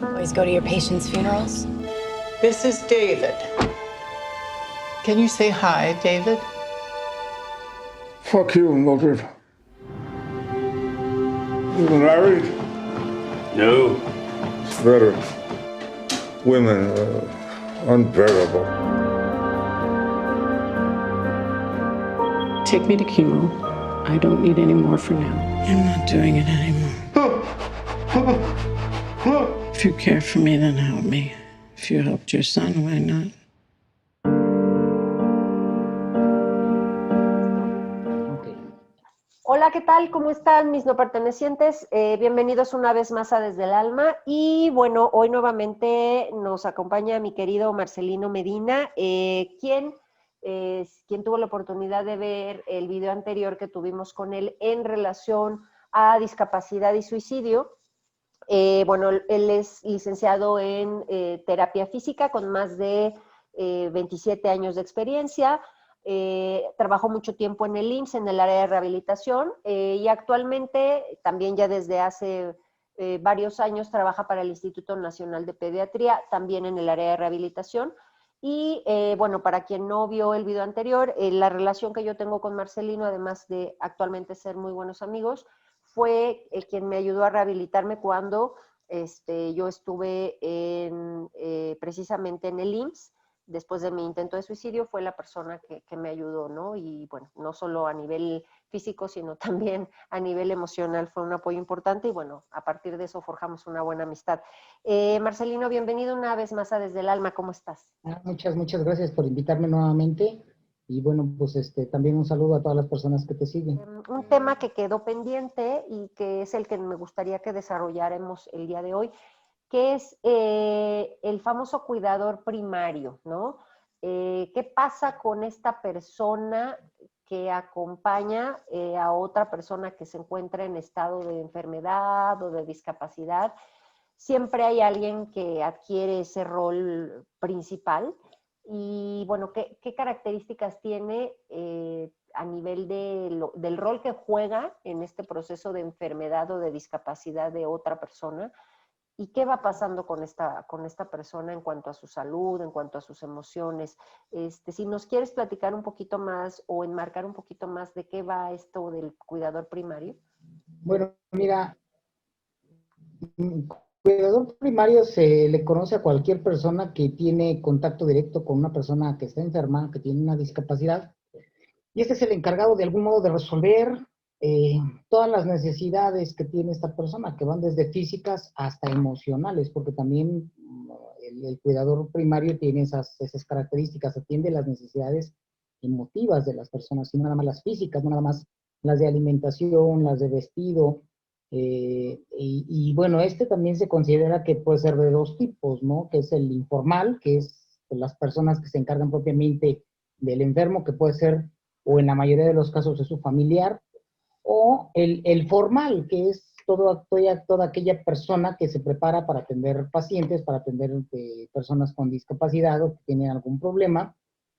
Always go to your patients' funerals? This is David. Can you say hi, David? Fuck you, Mildred. You married? No. It's better. Women are unbearable. Take me to chemo. I don't need any more for now. I'm not doing it anymore. If you care for me, then help me. If you helped your son, why not? Hola, ¿qué tal? ¿Cómo están mis no pertenecientes? Bienvenidos una vez más a Desde el Alma. Y bueno, hoy nuevamente nos acompaña mi querido Marcelino Medina, quien tuvo la oportunidad de ver el video anterior que tuvimos con él en relación a discapacidad y suicidio. Bueno, él es licenciado en terapia física con más de 27 años de experiencia. Trabajó mucho tiempo en el IMSS, en el área de rehabilitación, y actualmente, también ya desde hace varios años, trabaja para el Instituto Nacional de Pediatría, también en el área de rehabilitación. Y bueno, para quien no vio el video anterior, la relación que yo tengo con Marcelino, además de actualmente ser muy buenos amigos, fue quien me ayudó a rehabilitarme cuando yo estuve precisamente en el IMSS. Después de mi intento de suicidio, fue la persona que me ayudó, ¿no? Y bueno, no solo a nivel físico, sino también a nivel emocional fue un apoyo importante y bueno, a partir de eso forjamos una buena amistad. Marcelino, bienvenido una vez más a Desde el Alma, ¿cómo estás? Muchas gracias por invitarme nuevamente y bueno, pues también un saludo a todas las personas que te siguen. Un tema que quedó pendiente y que es el que me gustaría que desarrolláramos el día de hoy, que es el famoso cuidador primario, ¿no? ¿Qué pasa con esta persona que acompaña a otra persona que se encuentra en estado de enfermedad o de discapacidad? Siempre hay alguien que adquiere ese rol principal y, bueno, ¿qué características tiene a nivel del rol que juega en este proceso de enfermedad o de discapacidad de otra persona? ¿Y qué va pasando con esta persona en cuanto a su salud, en cuanto a sus emociones? Si nos quieres platicar un poquito más o enmarcar un poquito más de qué va esto del cuidador primario. Bueno, mira, cuidador primario se le conoce a cualquier persona que tiene contacto directo con una persona que está enferma, que tiene una discapacidad, y este es el encargado de algún modo de resolver todas las necesidades que tiene esta persona, que van desde físicas hasta emocionales, porque también el cuidador primario tiene esas características, atiende las necesidades emotivas de las personas, y no nada más las físicas, no nada más las de alimentación, las de vestido, y bueno, también se considera que puede ser de dos tipos, ¿no? Que es el informal, que es las personas que se encargan propiamente del enfermo, que puede ser, o en la mayoría de los casos, es su familiar, o el formal, que es toda aquella persona que se prepara para atender pacientes, para atender personas con discapacidad o que tienen algún problema,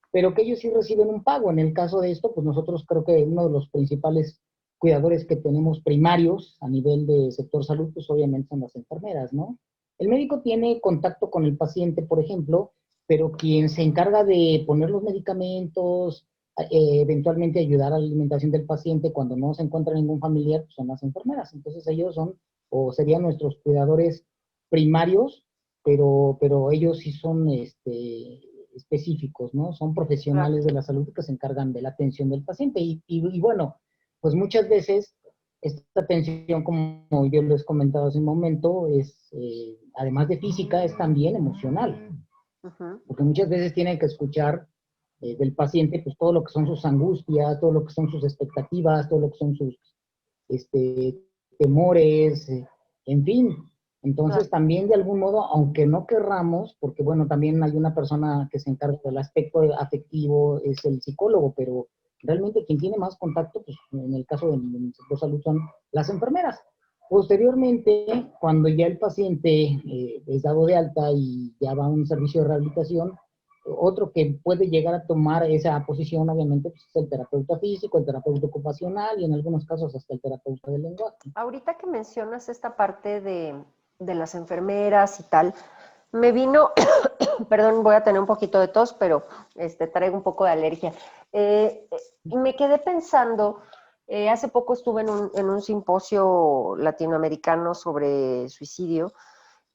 pero que ellos sí reciben un pago. En el caso de esto, pues nosotros creo que uno de los principales cuidadores que tenemos primarios a nivel de sector salud, pues obviamente son las enfermeras, ¿no? El médico tiene contacto con el paciente, por ejemplo, pero quien se encarga de poner los medicamentos, eventualmente ayudar a la alimentación del paciente cuando no se encuentra ningún familiar, pues son las enfermeras. Entonces ellos son, o serían nuestros cuidadores primarios, pero ellos sí son específicos, ¿no? Son profesionales de la salud que se encargan de la atención del paciente. Y bueno, pues muchas veces esta atención, como yo les comentado hace un momento, es, además de física, es también emocional. Porque muchas veces tienen que escuchar del paciente pues todo lo que son sus angustias, todo lo que son sus expectativas, todo lo que son sus temores, en fin. Entonces también de algún modo, aunque no querramos, porque bueno, también hay una persona que se encarga del aspecto afectivo, es el psicólogo, pero realmente quien tiene más contacto, pues en el caso del sector salud son las enfermeras. Posteriormente, cuando ya el paciente es dado de alta y ya va a un servicio de rehabilitación, otro que puede llegar a tomar esa posición, obviamente, pues, es el terapeuta físico, el terapeuta ocupacional y en algunos casos hasta el terapeuta del lenguaje. Ahorita que mencionas esta parte de de las enfermeras y tal, me vino, perdón, voy a tener un poquito de tos, pero traigo un poco de alergia. Me quedé pensando, hace poco estuve en un simposio latinoamericano sobre suicidio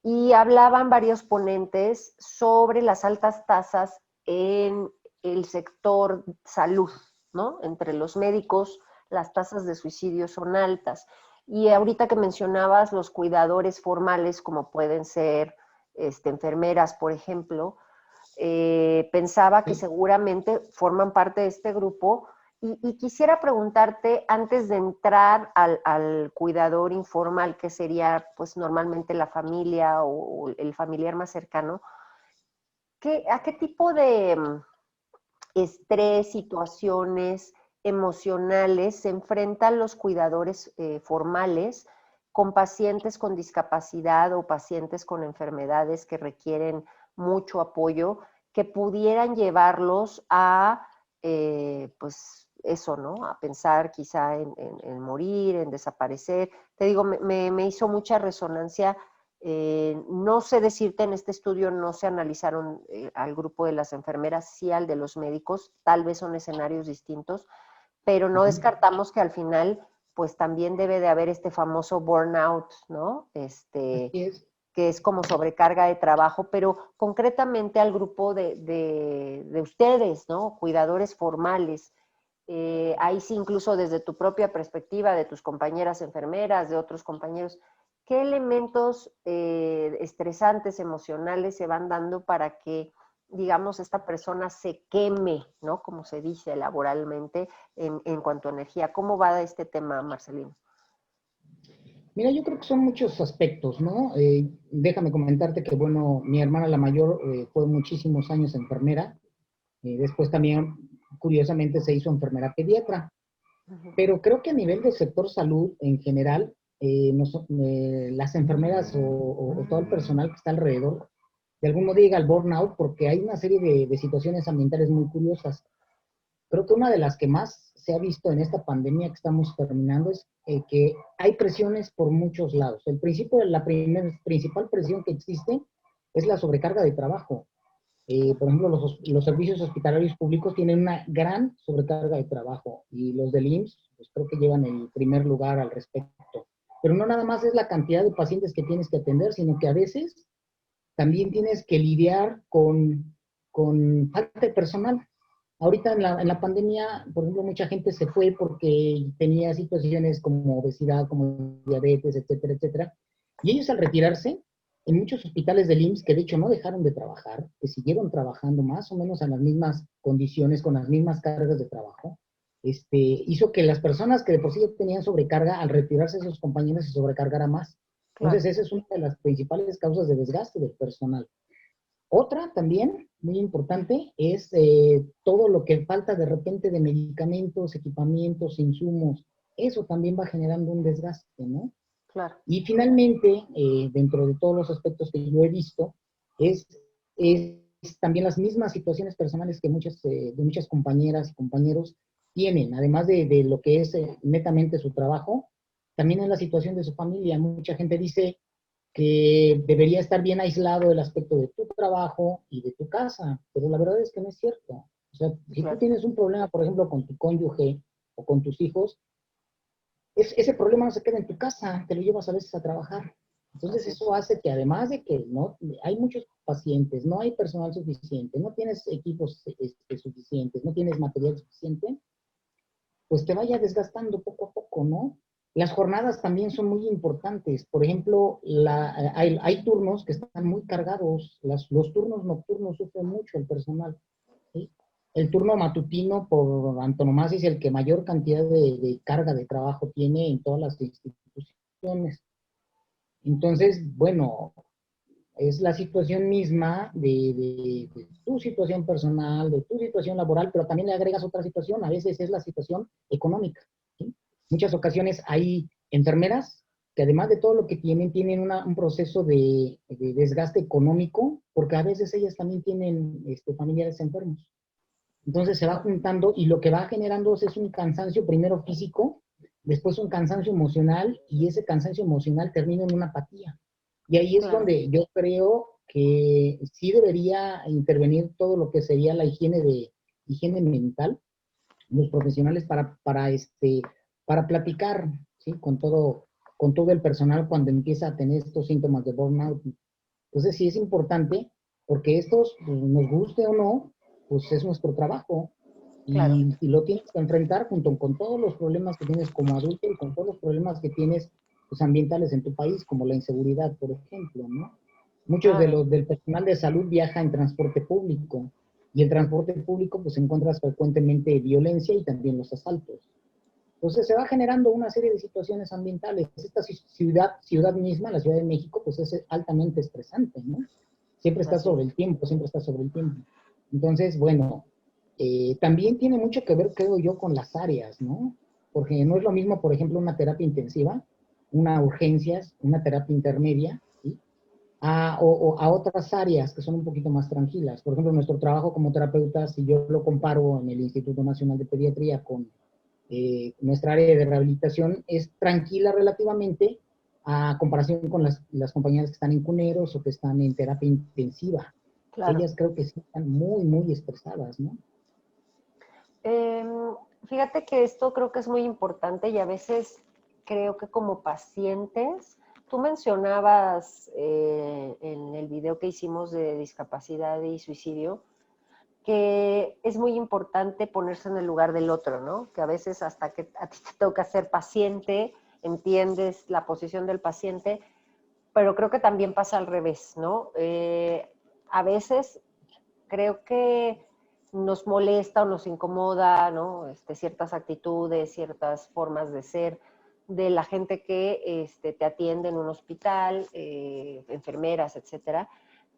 y hablaban varios ponentes sobre las altas tasas en el sector salud, ¿no? Entre los médicos, las tasas de suicidio son altas. Y ahorita que mencionabas los cuidadores formales, como pueden ser enfermeras, por ejemplo, pensaba que seguramente forman parte de este grupo y quisiera preguntarte, antes de entrar al cuidador informal, que sería pues normalmente la familia o el familiar más cercano, ¿a qué tipo de estrés, situaciones emocionales se enfrentan los cuidadores formales con pacientes con discapacidad o pacientes con enfermedades que requieren mucho apoyo, que pudieran llevarlos a, pues eso, ¿no? A pensar quizá en morir, en desaparecer? Te digo, me hizo mucha resonancia. No sé decirte, en este estudio no se analizaron al grupo de las enfermeras, sí al de los médicos, tal vez son escenarios distintos, pero no descartamos que al final pues también debe de haber este famoso burnout, ¿no? Así es. Que es como sobrecarga de trabajo, pero concretamente al grupo de ustedes, ¿no? Cuidadores formales. Ahí sí, incluso desde tu propia perspectiva, de tus compañeras enfermeras, de otros compañeros, ¿qué elementos estresantes, emocionales se van dando para que, digamos, esta persona se queme, ¿no? Como se dice laboralmente, en cuanto a energía? ¿Cómo va este tema, Marcelino? Mira, yo creo que son muchos aspectos, ¿no? Déjame comentarte que, bueno, mi hermana la mayor fue muchísimos años enfermera. Después también, curiosamente, se hizo enfermera pediatra. Pero creo que a nivel del sector salud en general, las enfermeras o todo el personal que está alrededor, de algún modo llega al burnout porque hay una serie de situaciones ambientales muy curiosas. Creo que una de las que más se ha visto en esta pandemia que estamos terminando es que hay presiones por muchos lados. La principal presión que existe es la sobrecarga de trabajo. Por ejemplo, los servicios hospitalarios públicos tienen una gran sobrecarga de trabajo y los del IMSS, pues creo que llevan el primer lugar al respecto. Pero no nada más es la cantidad de pacientes que tienes que atender, sino que a veces también tienes que lidiar con falta de personal. Ahorita en la pandemia, por ejemplo, mucha gente se fue porque tenía situaciones como obesidad, como diabetes, etcétera, etcétera. Y ellos al retirarse, en muchos hospitales del IMSS, que de hecho no dejaron de trabajar, que siguieron trabajando más o menos en las mismas condiciones, con las mismas cargas de trabajo, hizo que las personas que de por sí ya tenían sobrecarga, al retirarse sus compañeros se sobrecargara más. Claro. Entonces, esa es una de las principales causas de desgaste del personal. Otra también, muy importante, es todo lo que falta de repente de medicamentos, equipamientos, insumos. Eso también va generando un desgaste, ¿no? Claro. Y finalmente, dentro de todos los aspectos que yo he visto, es también las mismas situaciones personales que de muchas compañeras y compañeros tienen, además de lo que es netamente su trabajo, también es la situación de su familia. Mucha gente dice que debería estar bien aislado el aspecto de tu trabajo y de tu casa, pero la verdad es que no es cierto. O sea, si tú tienes un problema, por ejemplo, con tu cónyuge o con tus hijos, ese problema no se queda en tu casa, te lo llevas a veces a trabajar. Entonces eso hace que además de que no hay muchos pacientes, no hay personal suficiente, no tienes equipos suficientes, no tienes material suficiente, pues te vaya desgastando poco a poco, ¿no? Las jornadas también son muy importantes. Por ejemplo, hay turnos que están muy cargados. Los turnos nocturnos sufren mucho el personal, ¿sí? El turno matutino, por antonomasia, es el que mayor cantidad de carga de trabajo tiene en todas las instituciones. Entonces, bueno, es la situación misma de tu situación personal, de tu situación laboral, pero también le agregas otra situación. A veces es la situación económica, ¿sí? Muchas ocasiones hay enfermeras que además de todo lo que tienen un proceso de desgaste económico, porque a veces ellas también tienen familiares enfermos. Entonces se va juntando y lo que va generando es un cansancio primero físico, después un cansancio emocional y ese cansancio emocional termina en una apatía. Y ahí es Claro. donde yo creo que sí debería intervenir todo lo que sería la higiene mental, los profesionales para platicar, ¿sí? Con todo el personal cuando empieza a tener estos síntomas de burnout. Entonces sí es importante porque estos, pues, nos guste o no, pues es nuestro trabajo Claro. y lo tienes que enfrentar junto con todos los problemas que tienes como adulto y con todos los problemas que tienes, pues, ambientales en tu país, como la inseguridad, por ejemplo, ¿no? Muchos Claro. del personal de salud viaja en transporte público y el transporte público pues encuentras frecuentemente violencia y también los asaltos. Entonces se va generando una serie de situaciones ambientales. Esta ciudad misma, la Ciudad de México, pues es altamente estresante, ¿no? Siempre está Así sobre es. el tiempo, siempre está sobre el tiempo. Entonces, bueno, también tiene mucho que ver, creo yo, con las áreas, ¿no? Porque no es lo mismo, por ejemplo, una terapia intensiva, una urgencias, una terapia intermedia, ¿sí? A otras áreas que son un poquito más tranquilas. Por ejemplo, nuestro trabajo como terapeutas, si yo lo comparo en el Instituto Nacional de Pediatría con nuestra área de rehabilitación, es tranquila relativamente a comparación con las compañeras que están en cuneros o que están en terapia intensiva. Claro. Ellas creo que sí están muy, muy estresadas, ¿no? Em, Fíjate que esto creo que es muy importante y a veces creo que como pacientes, tú mencionabas en el video que hicimos de discapacidad y suicidio, que es muy importante ponerse en el lugar del otro, ¿no? Que a veces hasta que a ti te toca ser paciente, entiendes la posición del paciente, pero creo que también pasa al revés, ¿no? A veces creo que nos molesta o nos incomoda, ¿no? Ciertas actitudes, ciertas formas de ser de la gente que te atiende en un hospital, enfermeras, etcétera.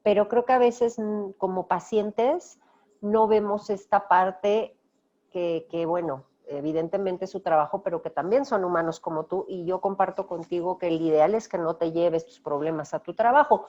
Pero creo que a veces como pacientes no vemos esta parte bueno, evidentemente es su trabajo, pero que también son humanos como tú, y yo comparto contigo que el ideal es que no te lleves tus problemas a tu trabajo.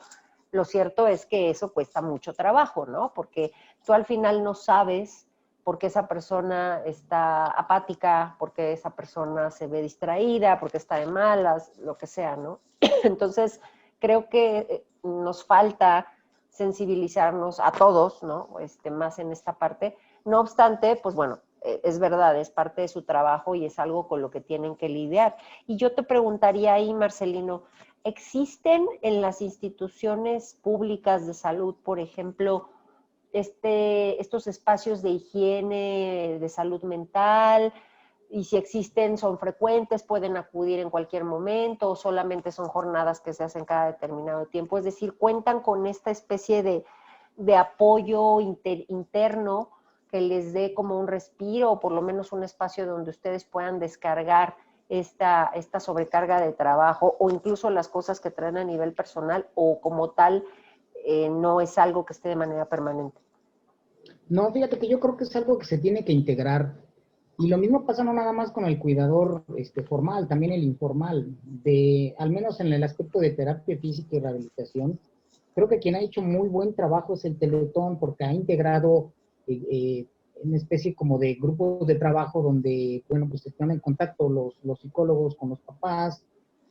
Lo cierto es que eso cuesta mucho trabajo, ¿no? Porque tú al final no sabes por qué esa persona está apática, por qué esa persona se ve distraída, por qué está de malas, lo que sea, ¿no? Entonces, creo que nos falta sensibilizarnos a todos, ¿no? Más en esta parte. No obstante, pues bueno, es verdad, es parte de su trabajo y es algo con lo que tienen que lidiar. Y yo te preguntaría ahí, Marcelino, ¿existen en las instituciones públicas de salud, por ejemplo, estos espacios de higiene, de salud mental? Y si existen, ¿son frecuentes? ¿Pueden acudir en cualquier momento? ¿O solamente son jornadas que se hacen cada determinado tiempo? Es decir, ¿cuentan con esta especie de apoyo interno que les dé como un respiro o por lo menos un espacio donde ustedes puedan descargar esta sobrecarga de trabajo o incluso las cosas que traen a nivel personal, o como tal no es algo que esté de manera permanente? No, fíjate que yo creo que es algo que se tiene que integrar. Y lo mismo pasa no nada más con el cuidador formal, también el informal, al menos en el aspecto de terapia física y rehabilitación. Creo que quien ha hecho muy buen trabajo es el Teletón, porque ha integrado una especie como de grupos de trabajo donde, bueno, pues están en contacto los psicólogos con los papás,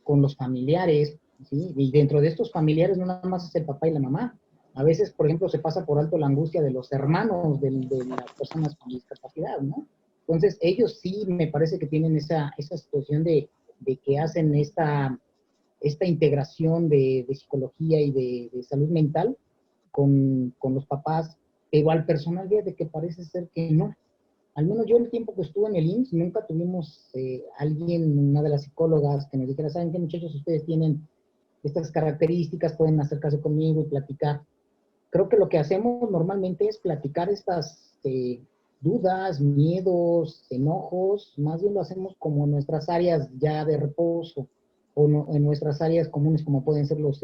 con los familiares, ¿sí? Y dentro de estos familiares no nada más es el papá y la mamá. A veces, por ejemplo, se pasa por alto la angustia de los hermanos de las personas con discapacidad, ¿no? Entonces, ellos sí me parece que tienen esa situación de que hacen esta integración de psicología y de salud mental con los papás, pero al personal de que parece ser que no. Al menos yo el tiempo que estuve en el IMSS, nunca tuvimos alguien, una de las psicólogas, que nos dijera, ¿saben qué, muchachos? Ustedes tienen estas características, pueden acercarse conmigo y platicar. Creo que lo que hacemos normalmente es platicar estas dudas, miedos, enojos, más bien lo hacemos como en nuestras áreas ya de reposo o no, en nuestras áreas comunes como pueden ser los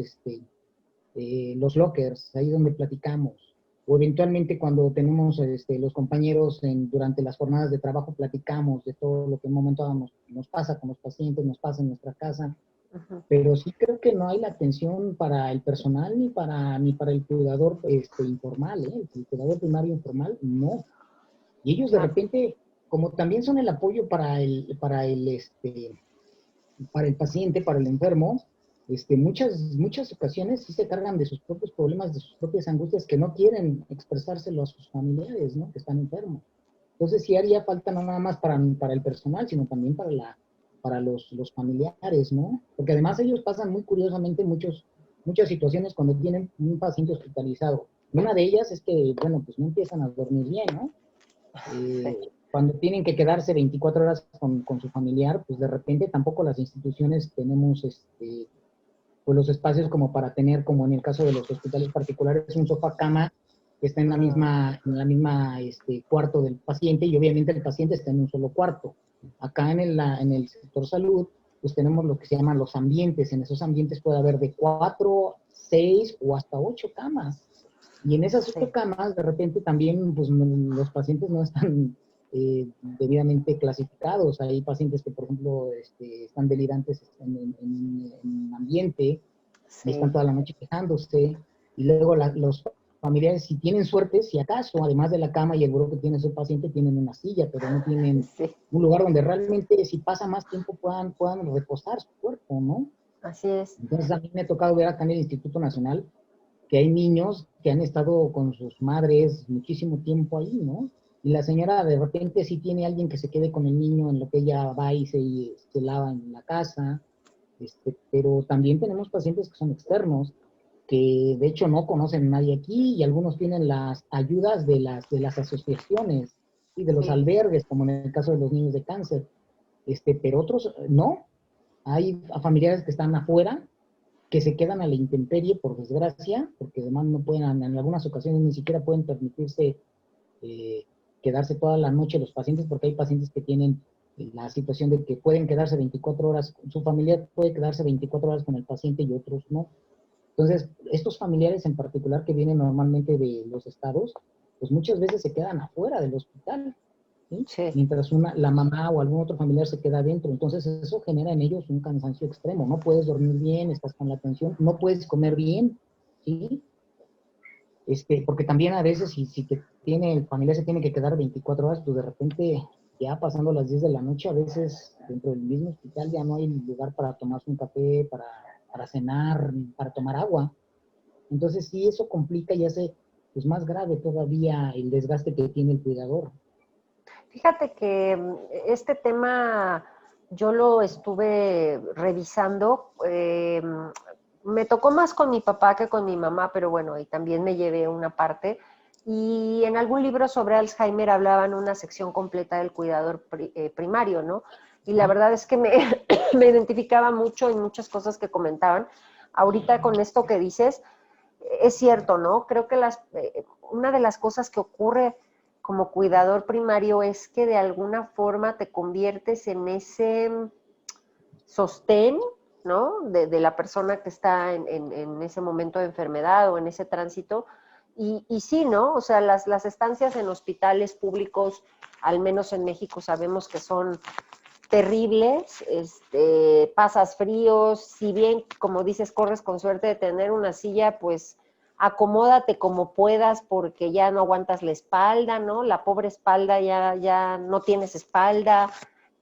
lockers, ahí donde platicamos. O eventualmente cuando tenemos los compañeros durante las jornadas de trabajo platicamos de todo lo que en un momento dado nos pasa con los pacientes, nos pasa en nuestra casa. Uh-huh. Pero sí creo que no hay la atención para el personal ni para el cuidador informal, ¿eh? El cuidador primario informal, no. Y ellos de Claro. repente, como también son el apoyo para el paciente, para el enfermo, muchas ocasiones sí se cargan de sus propios problemas, de sus propias angustias, que no quieren expresárselo a sus familiares, ¿no? Que están enfermos. Entonces sí haría falta no nada más para el personal, sino también para los familiares, ¿no? Porque además ellos pasan muy curiosamente muchas situaciones cuando tienen un paciente hospitalizado. Una de ellas es que, bueno, pues no empiezan a dormir bien, ¿no? Cuando tienen que quedarse 24 horas con su familiar, pues de repente tampoco las instituciones tenemos pues los espacios como para tener, como en el caso de los hospitales particulares, un sofá cama que está en la misma cuarto del paciente, y obviamente el paciente está en un solo cuarto. Acá en el sector salud, pues tenemos lo que se llaman los ambientes. En esos ambientes puede haber de 4, 6 o hasta 8 camas. Y en esas 8 camas, de repente también, pues los pacientes no están debidamente clasificados. Hay pacientes que, por ejemplo, están delirantes en ambiente, y están toda la noche quejándose, y luego los familiares, si tienen suerte, si acaso, además de la cama y el buró que tiene su paciente, tienen una silla, pero no tienen un lugar donde realmente, si pasa más tiempo, puedan reposar su cuerpo, ¿no? Así es. Entonces, a mí me ha tocado ver acá en el Instituto Nacional que hay niños que han estado con sus madres muchísimo tiempo ahí, ¿no? Y la señora de repente sí tiene alguien que se quede con el niño en lo que ella va y se lava en la casa, pero también tenemos pacientes que son externos, que de hecho no conocen a nadie aquí, y algunos tienen las ayudas de las asociaciones y de los albergues, como en el caso de los niños de cáncer, pero otros no. Hay familiares que están afuera, que se quedan a la intemperie, por desgracia, porque además no pueden, en algunas ocasiones ni siquiera pueden permitirse quedarse toda la noche los pacientes, porque hay pacientes que tienen la situación de que pueden quedarse 24 horas, su familiar puede quedarse 24 horas con el paciente y otros no. Entonces, estos familiares en particular que vienen normalmente de los estados, pues muchas veces se quedan afuera del hospital, ¿sí? Mientras la mamá o algún otro familiar se queda adentro. Entonces, eso genera en ellos un cansancio extremo. No puedes dormir bien, estás con la tensión, no puedes comer bien, ¿sí? Porque también a veces, si el familiar se tiene que quedar 24 horas, pues de repente, ya pasando las 10 de la noche, a veces dentro del mismo hospital ya no hay lugar para tomarse un café, para cenar, para tomar agua. Entonces sí, eso complica y hace pues más grave todavía el desgaste que tiene el cuidador. Fíjate que este tema yo lo estuve revisando, me tocó más con mi papá que con mi mamá, pero bueno, y también me llevé una parte. Y en algún libro sobre Alzheimer hablaban una sección completa del cuidador primario, ¿no? Y la verdad es que me identificaba mucho en muchas cosas que comentaban. Ahorita con esto que dices, es cierto, ¿no? Creo que una de las cosas que ocurre como cuidador primario es que de alguna forma te conviertes en ese sostén, ¿no? De la persona que está en ese momento de enfermedad o en ese tránsito. Y sí, ¿no? O sea, las estancias en hospitales públicos, al menos en México, sabemos que son terribles, pasas fríos, si bien, como dices, corres con suerte de tener una silla, pues acomódate como puedas porque ya no aguantas la espalda, ¿no? La pobre espalda, ya no tienes espalda,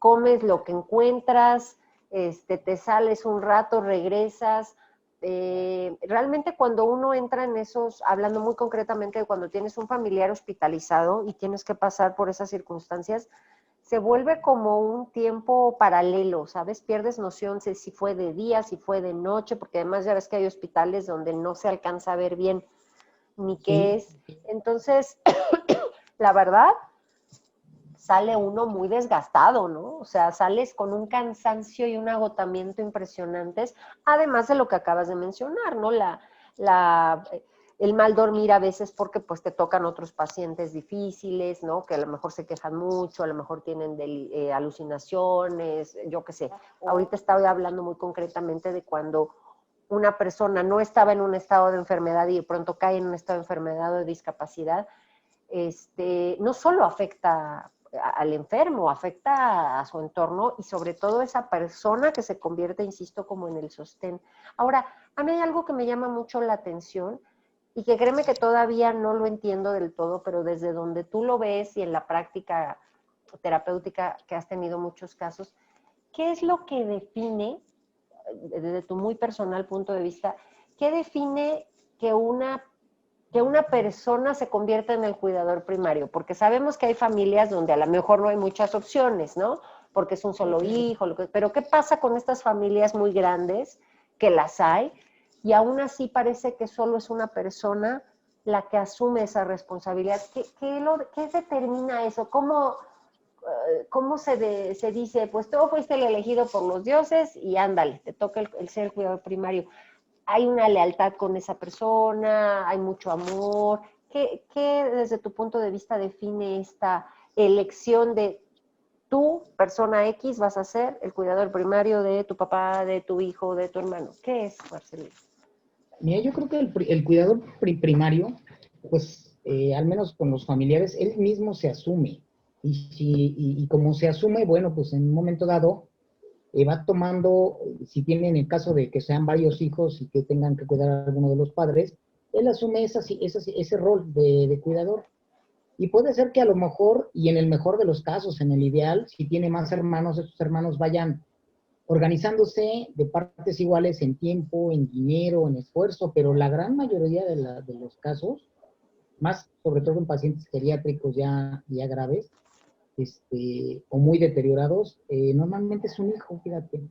comes lo que encuentras, te sales un rato, regresas. Realmente cuando uno entra en esos, hablando muy concretamente de cuando tienes un familiar hospitalizado y tienes que pasar por esas circunstancias, se vuelve como un tiempo paralelo, ¿sabes? Pierdes noción de si fue de día, si fue de noche, porque además ya ves que hay hospitales donde no se alcanza a ver bien ni qué es. Entonces, la verdad, sale uno muy desgastado, ¿no? O sea, sales con un cansancio y un agotamiento impresionantes, además de lo que acabas de mencionar, ¿no? El mal dormir a veces porque pues te tocan otros pacientes difíciles, ¿no? Que a lo mejor se quejan mucho, a lo mejor tienen alucinaciones, yo qué sé. Ahorita estaba hablando muy concretamente de cuando una persona no estaba en un estado de enfermedad y de pronto cae en un estado de enfermedad o de discapacidad, no solo afecta al enfermo, afecta a su entorno y sobre todo esa persona que se convierte, insisto, como en el sostén. Ahora, a mí hay algo que me llama mucho la atención y que créeme que todavía no lo entiendo del todo, pero desde donde tú lo ves y en la práctica terapéutica que has tenido muchos casos, ¿qué es lo que define desde tu muy personal punto de vista, ¿qué define que una persona se convierta en el cuidador primario? Porque sabemos que hay familias donde a lo mejor no hay muchas opciones, ¿no? Porque es un solo hijo, pero ¿qué pasa con estas familias muy grandes, que las hay, y aún así parece que solo es una persona la que asume esa responsabilidad? ¿Qué determina eso? ¿Cómo se dice, pues tú fuiste el elegido por los dioses y ándale, te toca el ser el cuidador primario? ¿Hay una lealtad con esa persona? ¿Hay mucho amor? ¿Qué desde tu punto de vista define esta elección de tú, persona X, vas a ser el cuidador primario de tu papá, de tu hijo, de tu hermano? ¿Qué es, Marcelino? Mira, yo creo que el cuidador primario, pues al menos con los familiares, él mismo se asume. Y como se asume, bueno, pues en un momento dado va tomando, si tienen el caso de que sean varios hijos y que tengan que cuidar a alguno de los padres, él asume ese rol de cuidador. Y puede ser que a lo mejor, y en el mejor de los casos, en el ideal, si tiene más hermanos, esos hermanos vayan organizándose de partes iguales en tiempo, en dinero, en esfuerzo, pero la gran mayoría de los casos, más sobre todo en pacientes geriátricos ya graves, o muy deteriorados, normalmente es un hijo, fíjate.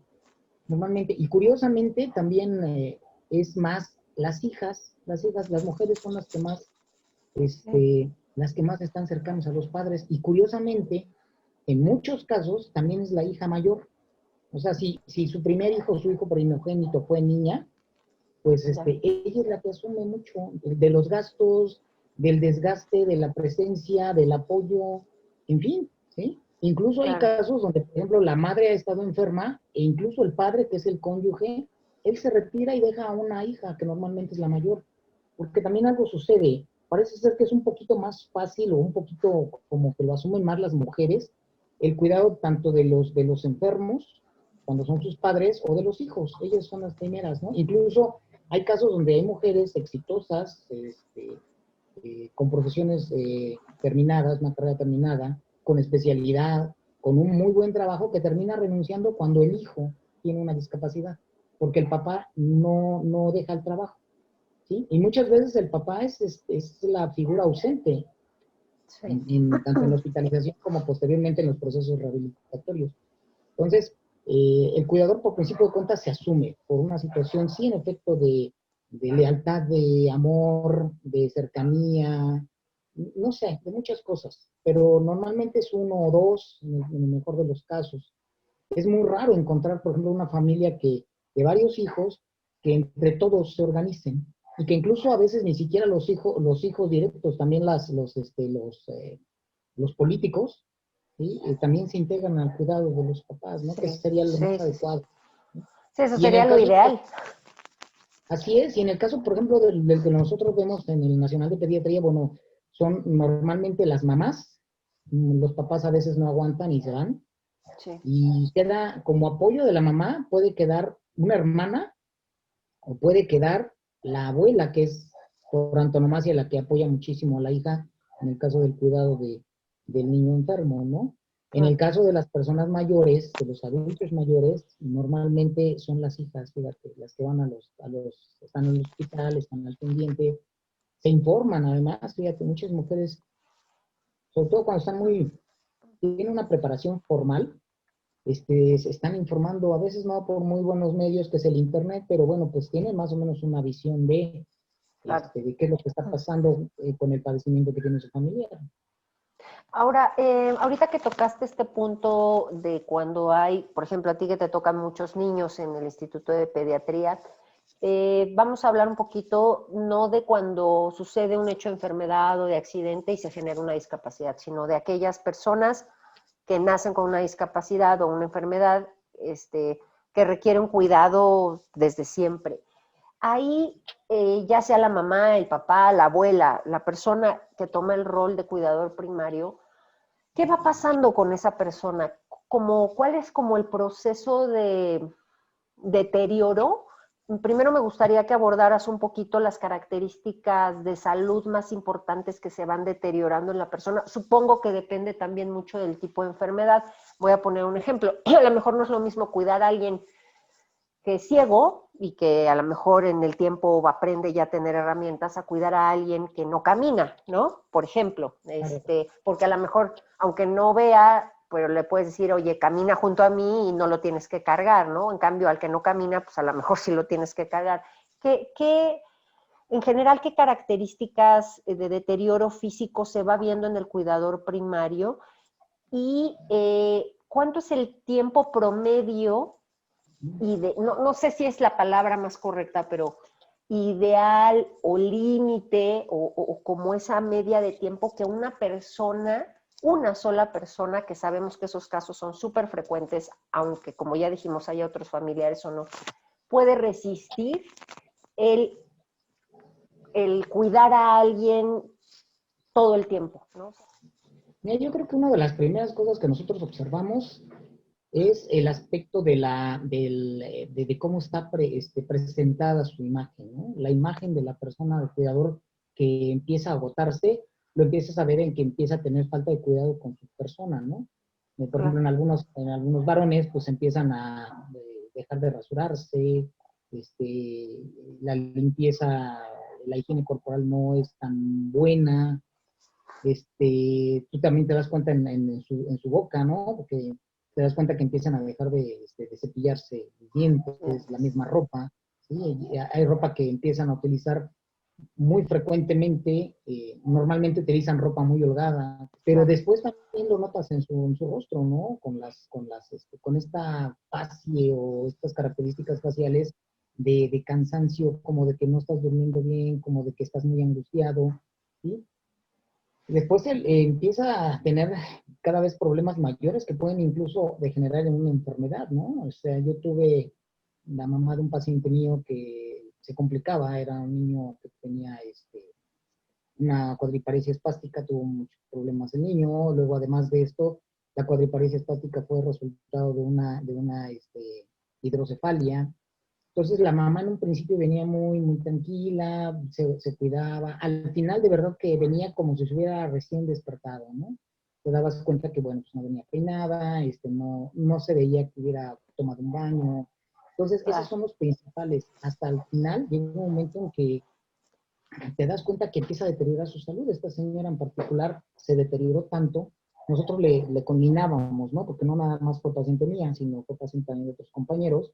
Normalmente, y curiosamente también es más las mujeres son las que más están cercanas a los padres, y curiosamente, en muchos casos también es la hija mayor. O sea, si su primer hijo, su hijo primogénito fue niña, pues ella es la que asume mucho de los gastos, del desgaste, de la presencia, del apoyo, en fin, ¿sí? Incluso hay casos donde, por ejemplo, la madre ha estado enferma e incluso el padre, que es el cónyuge, él se retira y deja a una hija, que normalmente es la mayor. Porque también algo sucede. Parece ser que es un poquito más fácil o un poquito como que lo asumen más las mujeres, el cuidado tanto de los enfermos, cuando son sus padres, o de los hijos. Ellas son las primeras, ¿no? Incluso hay casos donde hay mujeres exitosas, con profesiones terminadas, una carrera terminada, con especialidad, con un muy buen trabajo, que termina renunciando cuando el hijo tiene una discapacidad, porque el papá no deja el trabajo, ¿sí? Y muchas veces el papá es la figura ausente, sí, tanto en la hospitalización como posteriormente en los procesos rehabilitatorios. Entonces, el cuidador, por principio de cuentas, se asume por una situación, sí, en efecto, de lealtad, de amor, de cercanía, no sé, de muchas cosas, pero normalmente es uno o dos, en el mejor de los casos. Es muy raro encontrar, por ejemplo, una familia de varios hijos que entre todos se organicen, y que incluso a veces ni siquiera los hijos directos, también los políticos, ¿sí? También se integran al cuidado de los papás, ¿no? Sí, Que sería lo más sí. adecuado. Sí, eso Y en sería el lo caso, ideal. así es, y en el caso, por ejemplo, del que nosotros vemos en el Nacional de Pediatría, bueno, son normalmente las mamás, los papás a veces no aguantan y se van, Sí. y queda como apoyo de la mamá, puede quedar una hermana, o puede quedar la abuela, que es por antonomasia la que apoya muchísimo a la hija en el caso del cuidado del niño enfermo, ¿no? En el caso de las personas mayores, de los adultos mayores, normalmente son las hijas, fíjate, las que van están en el hospital, están al pendiente, se informan además, fíjate, muchas mujeres, sobre todo cuando tienen una preparación formal, se están informando, a veces no por muy buenos medios, que es el internet, pero bueno, pues tienen más o menos una visión de qué es lo que está pasando con el padecimiento que tiene su familia. Ahora, ahorita que tocaste este punto de cuando hay, por ejemplo, a ti que te tocan muchos niños en el Instituto de Pediatría, vamos a hablar un poquito no de cuando sucede un hecho de enfermedad o de accidente y se genera una discapacidad, sino de aquellas personas que nacen con una discapacidad o una enfermedad que requiere un cuidado desde siempre. Ahí, ya sea la mamá, el papá, la abuela, la persona que toma el rol de cuidador primario, ¿qué va pasando con esa persona? ¿Cuál es como el proceso de deterioro? Primero me gustaría que abordaras un poquito las características de salud más importantes que se van deteriorando en la persona. Supongo que depende también mucho del tipo de enfermedad. Voy a poner un ejemplo. A lo mejor no es lo mismo cuidar a alguien que es ciego y que a lo mejor en el tiempo aprende ya a tener herramientas a cuidar a alguien que no camina, ¿no? Por ejemplo, porque a lo mejor, aunque no vea, pero le puedes decir, oye, camina junto a mí y no lo tienes que cargar, ¿no? En cambio, al que no camina, pues a lo mejor sí lo tienes que cargar. En general, ¿qué características de deterioro físico se va viendo en el cuidador primario? Y ¿cuánto es el tiempo promedio? No sé si es la palabra más correcta, pero ideal o límite o como esa media de tiempo que una sola persona, que sabemos que esos casos son súper frecuentes, aunque como ya dijimos haya otros familiares o no, puede resistir el cuidar a alguien todo el tiempo, ¿no? Mira, yo creo que una de las primeras cosas que nosotros observamos es el aspecto de cómo está presentada su imagen, ¿no? La imagen de la persona, del cuidador, que empieza a agotarse, lo empiezas a ver en que empieza a tener falta de cuidado con su persona, ¿no? Por ejemplo, en algunos varones, pues empiezan a dejar de rasurarse, la limpieza, la higiene corporal no es tan buena, tú también te das cuenta en su boca, ¿no? Porque te das cuenta que empiezan a dejar de cepillarse los dientes, la misma ropa, ¿sí? Hay ropa que empiezan a utilizar muy frecuentemente, normalmente utilizan ropa muy holgada, pero después también lo notas en su rostro, ¿no? Con esta facie o estas características faciales de cansancio, como de que no estás durmiendo bien, como de que estás muy angustiado, ¿sí? Después él empieza a tener cada vez problemas mayores que pueden incluso degenerar en una enfermedad, ¿no? O sea, yo tuve la mamá de un paciente mío que se complicaba, era un niño que tenía una cuadriparesia espástica, tuvo muchos problemas el niño, luego además de esto, la cuadriparesia espástica fue resultado de una hidrocefalia. Entonces la mamá en un principio venía muy, muy tranquila, se cuidaba. Al final de verdad que venía como si se hubiera recién despertado, ¿no? Te dabas cuenta que, bueno, pues no venía peinada, no se veía que hubiera tomado un baño. Entonces esos son los principales. Hasta el final llega un momento en que te das cuenta que empieza a deteriorar su salud. Esta señora en particular se deterioró tanto. Nosotros le combinábamos, ¿no? Porque no nada más fue paciente mía, sino fue paciente también de otros compañeros.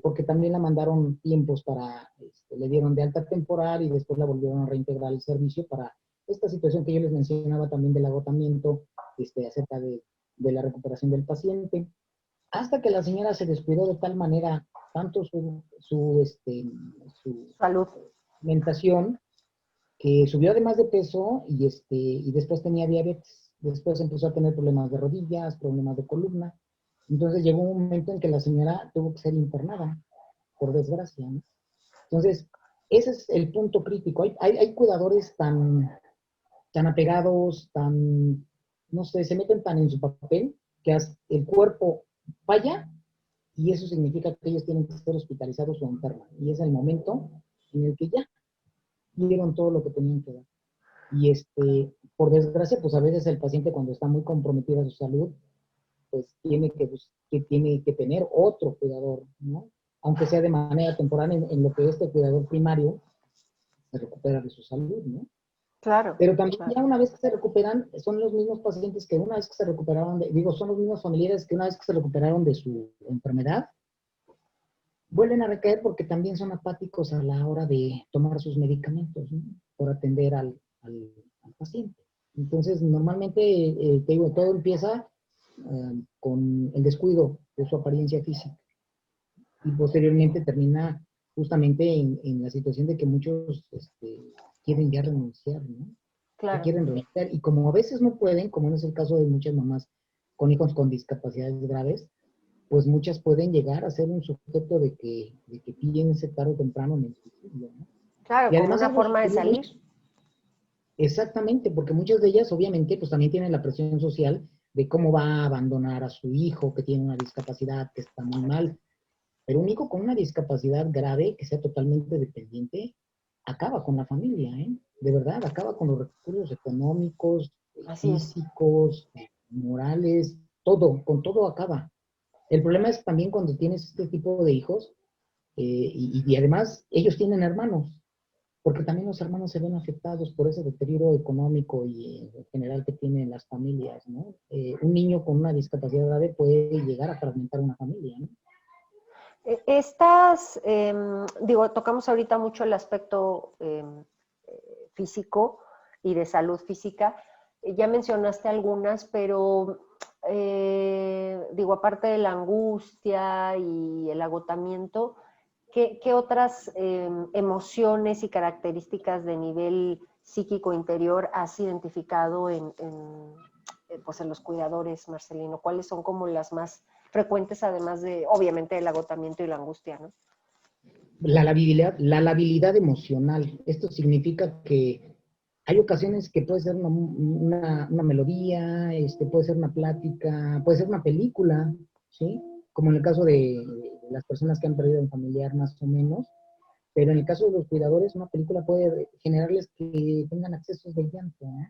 Porque también la mandaron tiempos le dieron de alta temporal y después la volvieron a reintegrar al servicio para esta situación que yo les mencionaba también del agotamiento, acerca de la recuperación del paciente, hasta que la señora se descuidó de tal manera, tanto su Salud. alimentación, que subió además de peso y después tenía diabetes, después empezó a tener problemas de rodillas, problemas de columna. Entonces llegó un momento en que la señora tuvo que ser internada, por desgracia, ¿no? Entonces, ese es el punto crítico. Hay cuidadores tan apegados, no sé, se meten tan en su papel que el cuerpo falla y eso significa que ellos tienen que ser hospitalizados o enfermos. Y es el momento en el que ya dieron todo lo que tenían que dar. Y por desgracia, pues a veces el paciente cuando está muy comprometida su salud, pues tiene que tener otro cuidador, ¿no? Aunque sea de manera temporal en lo que este cuidador primario se recupera de su salud, ¿no? Claro. Pero también claro. ya una vez que se recuperan, son los mismos pacientes que una vez que se recuperaron, son los mismos familiares que una vez que se recuperaron de su enfermedad, vuelven a recaer porque también son apáticos a la hora de tomar sus medicamentos, ¿no? Por atender al paciente. Entonces, normalmente, te digo, todo empieza con el descuido de su apariencia física y posteriormente termina justamente en la situación de que muchos quieren ya renunciar, ¿no? Claro. Quieren renunciar y como a veces no pueden, como es el caso de muchas mamás con hijos con discapacidades graves, pues muchas pueden llegar a ser un sujeto de que piense tarde o temprano en el suicidio, ¿no? Claro, Y como además una forma de salir. Exactamente, porque muchas de ellas obviamente pues también tienen la presión social de cómo va a abandonar a su hijo que tiene una discapacidad que está muy mal. Pero un hijo con una discapacidad grave, que sea totalmente dependiente, acaba con la familia, ¿eh? De verdad, acaba con los recursos económicos, Así es. físicos, morales, todo, con todo acaba. El problema es también cuando tienes este tipo de hijos y además ellos tienen hermanos, porque también los hermanos se ven afectados por ese deterioro económico y en general que tienen las familias, ¿no? Un niño con una discapacidad grave puede llegar a fragmentar una familia, ¿no? Tocamos ahorita mucho el aspecto físico y de salud física. Ya mencionaste algunas, pero aparte de la angustia y el agotamiento, ¿qué otras emociones y características de nivel psíquico interior has identificado pues en los cuidadores, Marcelino? ¿Cuáles son como las más frecuentes, además de, obviamente, el agotamiento y la angustia, ¿no? La labilidad emocional. Esto significa que hay ocasiones que puede ser una melodía, puede ser una plática, puede ser una película, ¿sí? Como en el caso de las personas que han perdido un familiar más o menos, pero en el caso de los cuidadores, una película puede generarles que tengan accesos de llanto, ¿no?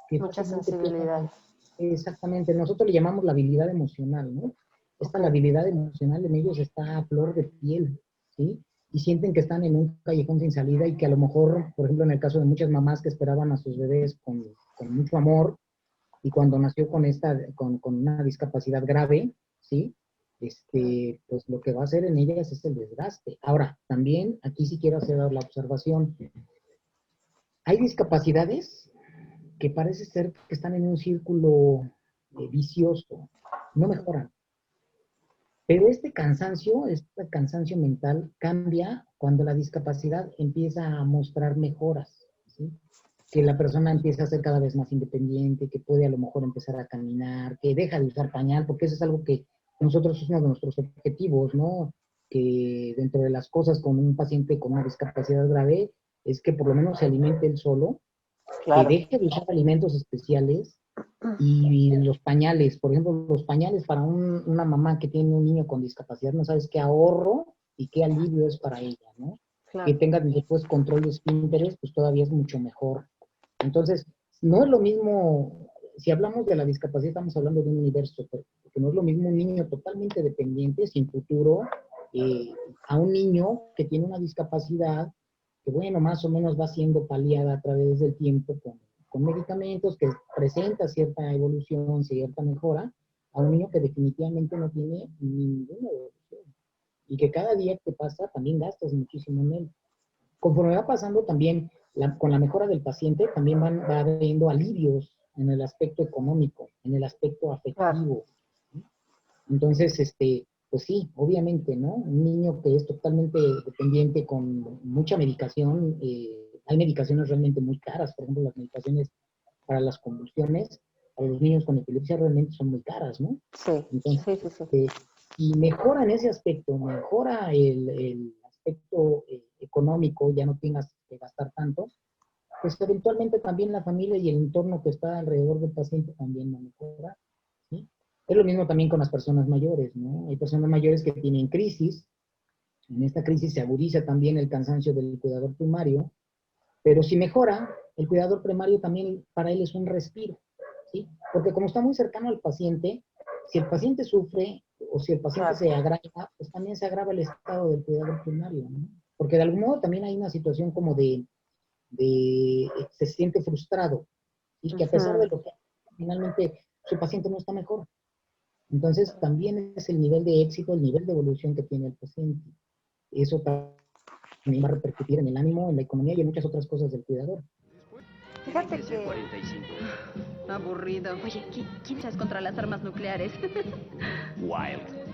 Que Mucha fácilmente sensibilidad. exactamente, nosotros le llamamos la habilidad emocional, ¿no? Esta Okay. labilidad emocional en ellos está a flor de piel, ¿sí? Y sienten que están en un callejón sin salida y que a lo mejor, por ejemplo, en el caso de muchas mamás que esperaban a sus bebés con mucho amor y cuando nació con una discapacidad grave, ¿sí? Pues lo que va a hacer en ellas es el desgaste. Ahora, también aquí sí quiero hacer la observación. Hay discapacidades que parece ser que están en un círculo vicioso, no mejoran. Pero este cansancio mental cambia cuando la discapacidad empieza a mostrar mejoras, ¿sí? Que la persona empieza a ser cada vez más independiente, que puede a lo mejor empezar a caminar, que deja de usar pañal, porque eso es algo que nosotros es uno de nuestros objetivos, ¿no? Que dentro de las cosas con un paciente con una discapacidad grave es que por lo menos se alimente él solo, que Claro. deje de usar alimentos especiales y los pañales, por ejemplo, los pañales para una mamá que tiene un niño con discapacidad, no sabes qué ahorro y qué alivio es para ella, ¿no? Que Claro. tenga después control de esfínteres, pues todavía es mucho mejor. Entonces, no es lo mismo, si hablamos de la discapacidad, estamos hablando de un universo, porque no es lo mismo un niño totalmente dependiente, sin futuro, a un niño que tiene una discapacidad que, bueno, más o menos va siendo paliada a través del tiempo con medicamentos, que presenta cierta evolución, cierta mejora, a un niño que definitivamente no tiene ninguna evolución y que cada día que pasa también gastas muchísimo en él. Conforme va pasando también, con la mejora del paciente, también va habiendo alivios en el aspecto económico, en el aspecto Claro. afectivo. ¿Sí? Entonces, pues sí, obviamente, ¿no? Un niño que es totalmente dependiente con mucha medicación, hay medicaciones realmente muy caras, por ejemplo, las medicaciones para las convulsiones, para los niños con epilepsia realmente son muy caras, ¿no? Sí, Entonces, sí, sí, sí. si mejora en ese aspecto, mejora el aspecto económico, ya no tengas que gastar tanto, pues eventualmente también la familia y el entorno que está alrededor del paciente también va a mejorar, ¿sí? Es lo mismo también con las personas mayores, ¿no? Hay personas mayores que tienen crisis, en esta crisis se agudiza también el cansancio del cuidador primario, pero si mejora, el cuidador primario también para él es un respiro, ¿sí? Porque como está muy cercano al paciente, si el paciente sufre o si el paciente Claro. se agrava, pues también se agrava el estado del cuidador primario, ¿no? Porque de algún modo también hay una situación como se siente frustrado y que a pesar de lo que finalmente su paciente no está mejor. Entonces también es el nivel de éxito, el nivel de evolución que tiene el paciente. Eso también va a repercutir en el ánimo, en la economía y en muchas otras cosas del cuidador. Fíjate que 45. Aburrido. Oye, ¿quién estás contra las armas nucleares? Wild.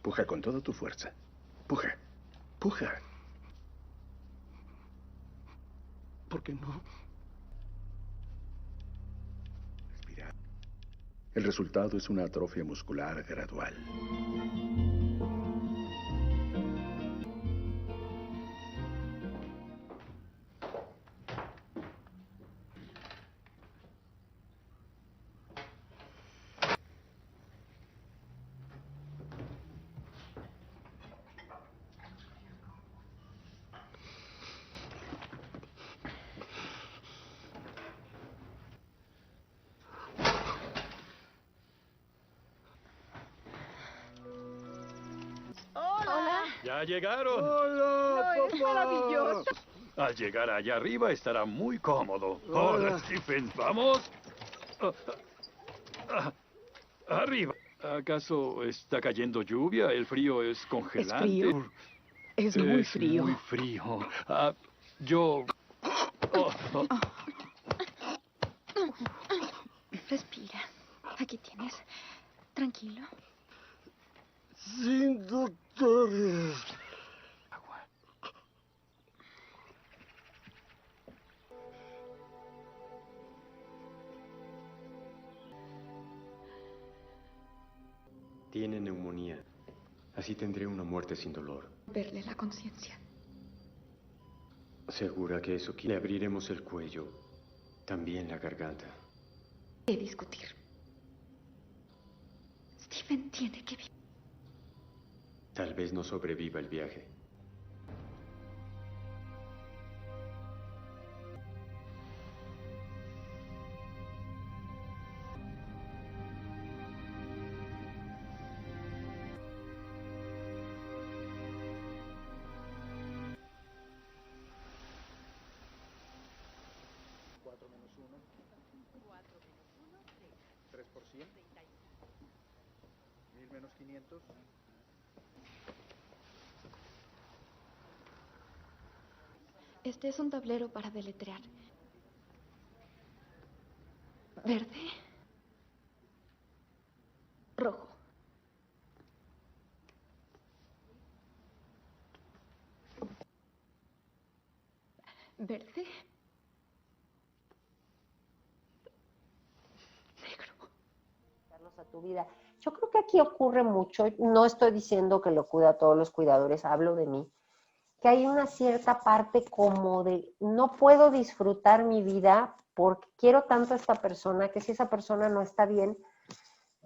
Puja con toda tu fuerza. Puja. Puja. ¿Por qué no? Respira. El resultado es una atrofia muscular gradual. ¡Ya llegaron! No, es maravilloso. Al llegar allá arriba estará muy cómodo. Hola, Stephen, ¿vamos? Arriba. ¿Acaso está cayendo lluvia? El frío es congelante. frío. Es muy frío. Muy frío. Yo... Respira. Aquí tienes. Tranquilo. Sin doctores. Agua. Tiene neumonía. Así tendré una muerte sin dolor. Verle la conciencia. ¿Segura que eso quiere? Le abriremos el cuello, también la garganta. De discutir. Stephen tiene que vivir. Tal vez no sobreviva el viaje. Este es un tablero para deletrear. Verde. Rojo. Verde. Negro. A tu vida. Yo creo que aquí ocurre mucho, no estoy diciendo que lo cuida a todos los cuidadores, hablo de mí, que hay una cierta parte como de no puedo disfrutar mi vida porque quiero tanto a esta persona que si esa persona no está bien,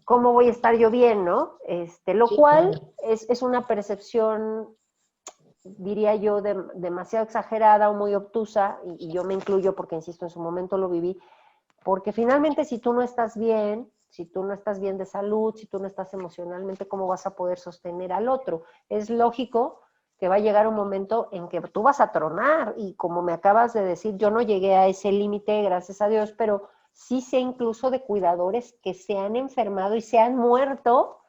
¿cómo voy a estar yo bien, no? Lo Sí, cual claro. es una percepción, diría yo, demasiado exagerada o muy obtusa, y yo me incluyo porque, insisto, en su momento lo viví, porque finalmente si tú no estás bien, si tú no estás bien de salud, si tú no estás emocionalmente, ¿cómo vas a poder sostener al otro? Es lógico que va a llegar un momento en que tú vas a tronar, y como me acabas de decir, yo no llegué a ese límite, gracias a Dios, pero sí sé incluso de cuidadores que se han enfermado y se han muerto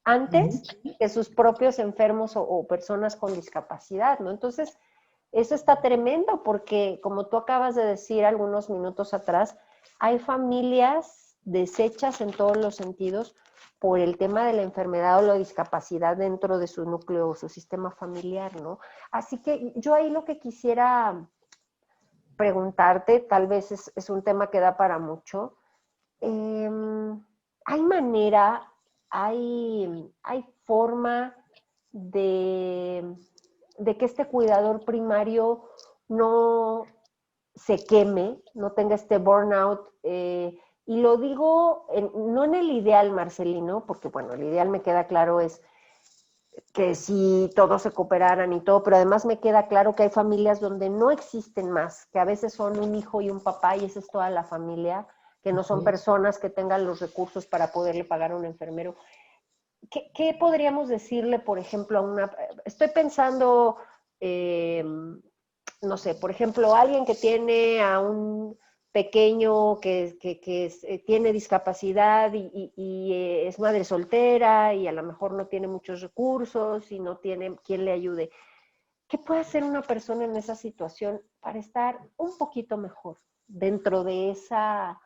antes que sus propios enfermos o personas con discapacidad, ¿no? Entonces, eso está tremendo porque, como tú acabas de decir algunos minutos atrás, hay familias deshechas en todos los sentidos por el tema de la enfermedad o la discapacidad dentro de su núcleo o su sistema familiar, ¿no? Así que yo ahí lo que quisiera preguntarte, tal vez es un tema que da para mucho, ¿hay manera, hay forma de que este cuidador primario no se queme, no tenga este burnout? Y lo digo no en el ideal, Marcelino, porque bueno, el ideal me queda claro es que si todos se cooperaran y todo, pero además me queda claro que hay familias donde no existen más, que a veces son un hijo y un papá y esa es toda la familia, que no son personas que tengan los recursos para poderle pagar a un enfermero. ¿Qué podríamos decirle, por ejemplo, a una... Estoy pensando, no sé, por ejemplo, alguien que tiene a un pequeño que tiene discapacidad y es madre soltera y a lo mejor no tiene muchos recursos y no tiene quien le ayude. ¿Qué puede hacer una persona en esa situación para estar un poquito mejor dentro de esa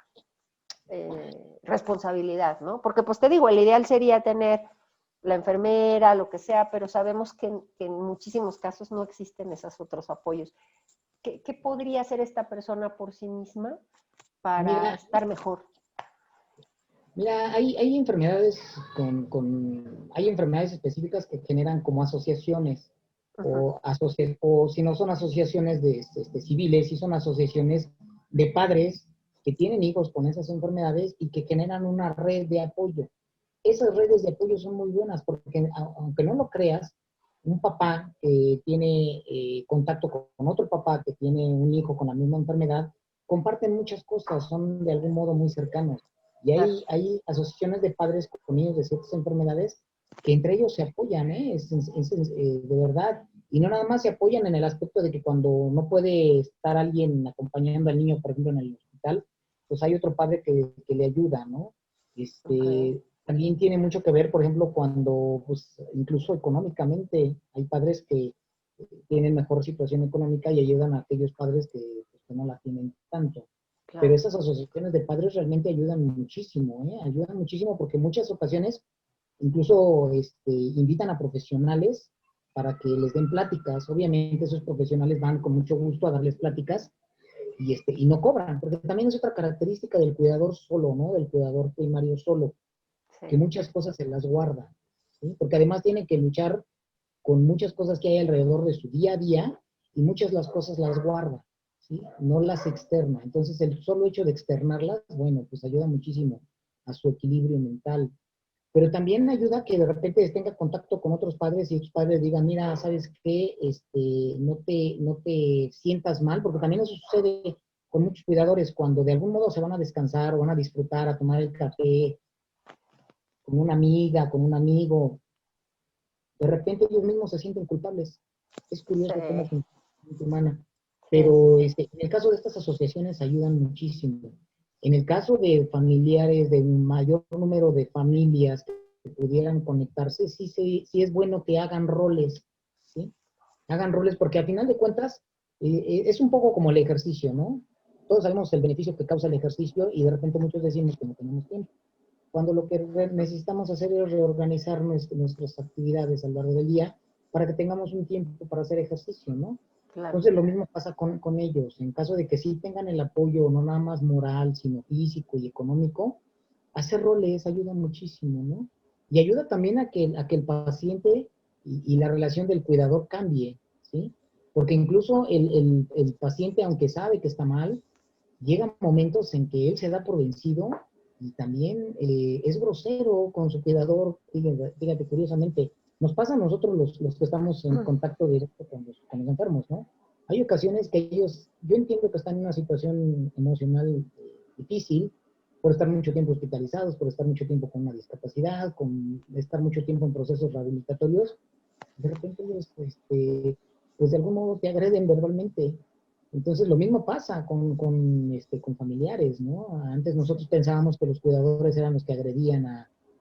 responsabilidad, ¿no? Porque pues te digo, el ideal sería tener la enfermera, lo que sea, pero sabemos que en muchísimos casos no existen esos otros apoyos. ¿Qué podría hacer esta persona por sí misma para estar mejor? Mira, hay enfermedades hay enfermedades específicas que generan como asociaciones, o si no son asociaciones civiles, si son asociaciones de padres que tienen hijos con esas enfermedades y que generan una red de apoyo. Esas redes de apoyo son muy buenas porque, aunque no lo creas, un papá que tiene contacto con otro papá que tiene un hijo con la misma enfermedad, comparten muchas cosas, son de algún modo muy cercanos. Y hay asociaciones de padres con niños de ciertas enfermedades que entre ellos se apoyan, de verdad. Y no nada más se apoyan en el aspecto de que cuando no puede estar alguien acompañando al niño, por ejemplo, en el hospital, pues hay otro padre que le ayuda, ¿no? También tiene mucho que ver, por ejemplo, cuando, pues, incluso económicamente, hay padres que tienen mejor situación económica y ayudan a aquellos padres que no la tienen tanto. Claro. Pero esas asociaciones de padres realmente ayudan muchísimo, ayudan muchísimo porque en muchas ocasiones incluso invitan a profesionales para que les den pláticas. Obviamente esos profesionales van con mucho gusto a darles pláticas y no cobran, porque también es otra característica del cuidador solo, ¿no? Del cuidador primario solo, que muchas cosas se las guarda, ¿sí? Porque además tiene que luchar con muchas cosas que hay alrededor de su día a día y muchas de las cosas las guarda, ¿sí? No las externa. Entonces, el solo hecho de externarlas, bueno, pues ayuda muchísimo a su equilibrio mental. Pero también ayuda a que de repente tenga contacto con otros padres y otros padres digan, mira, ¿sabes qué? No te sientas mal, porque también eso sucede con muchos cuidadores, cuando de algún modo se van a descansar o van a disfrutar, a tomar el café con una amiga, con un amigo, de repente ellos mismos se sienten culpables. Es curioso cómo funciona la mente humana. Pero en el caso de estas asociaciones ayudan muchísimo. En el caso de familiares, de un mayor número de familias que pudieran conectarse, sí es bueno que hagan roles, ¿sí? Hagan roles porque al final de cuentas es un poco como el ejercicio, ¿no? Todos sabemos el beneficio que causa el ejercicio y de repente muchos decimos que no tenemos tiempo. Cuando lo que necesitamos hacer es reorganizar nuestras actividades a lo largo del día para que tengamos un tiempo para hacer ejercicio, ¿no? Claro. Entonces lo mismo pasa con ellos. En caso de que sí tengan el apoyo, no nada más moral, sino físico y económico, hacer roles ayuda muchísimo, ¿no? Y ayuda también a que el paciente y la relación del cuidador cambie, ¿sí? Porque incluso el paciente, aunque sabe que está mal, llegan momentos en que él se da por vencido y también es grosero con su cuidador. Fíjate, curiosamente, nos pasa a nosotros los que estamos en contacto directo con los enfermos, ¿no? Hay ocasiones que ellos, yo entiendo que están en una situación emocional difícil, por estar mucho tiempo hospitalizados, por estar mucho tiempo con una discapacidad, con estar mucho tiempo en procesos rehabilitatorios. De repente ellos, pues de algún modo te agreden verbalmente. Entonces lo mismo pasa con familiares, ¿no? Antes nosotros pensábamos que los cuidadores eran los que agredían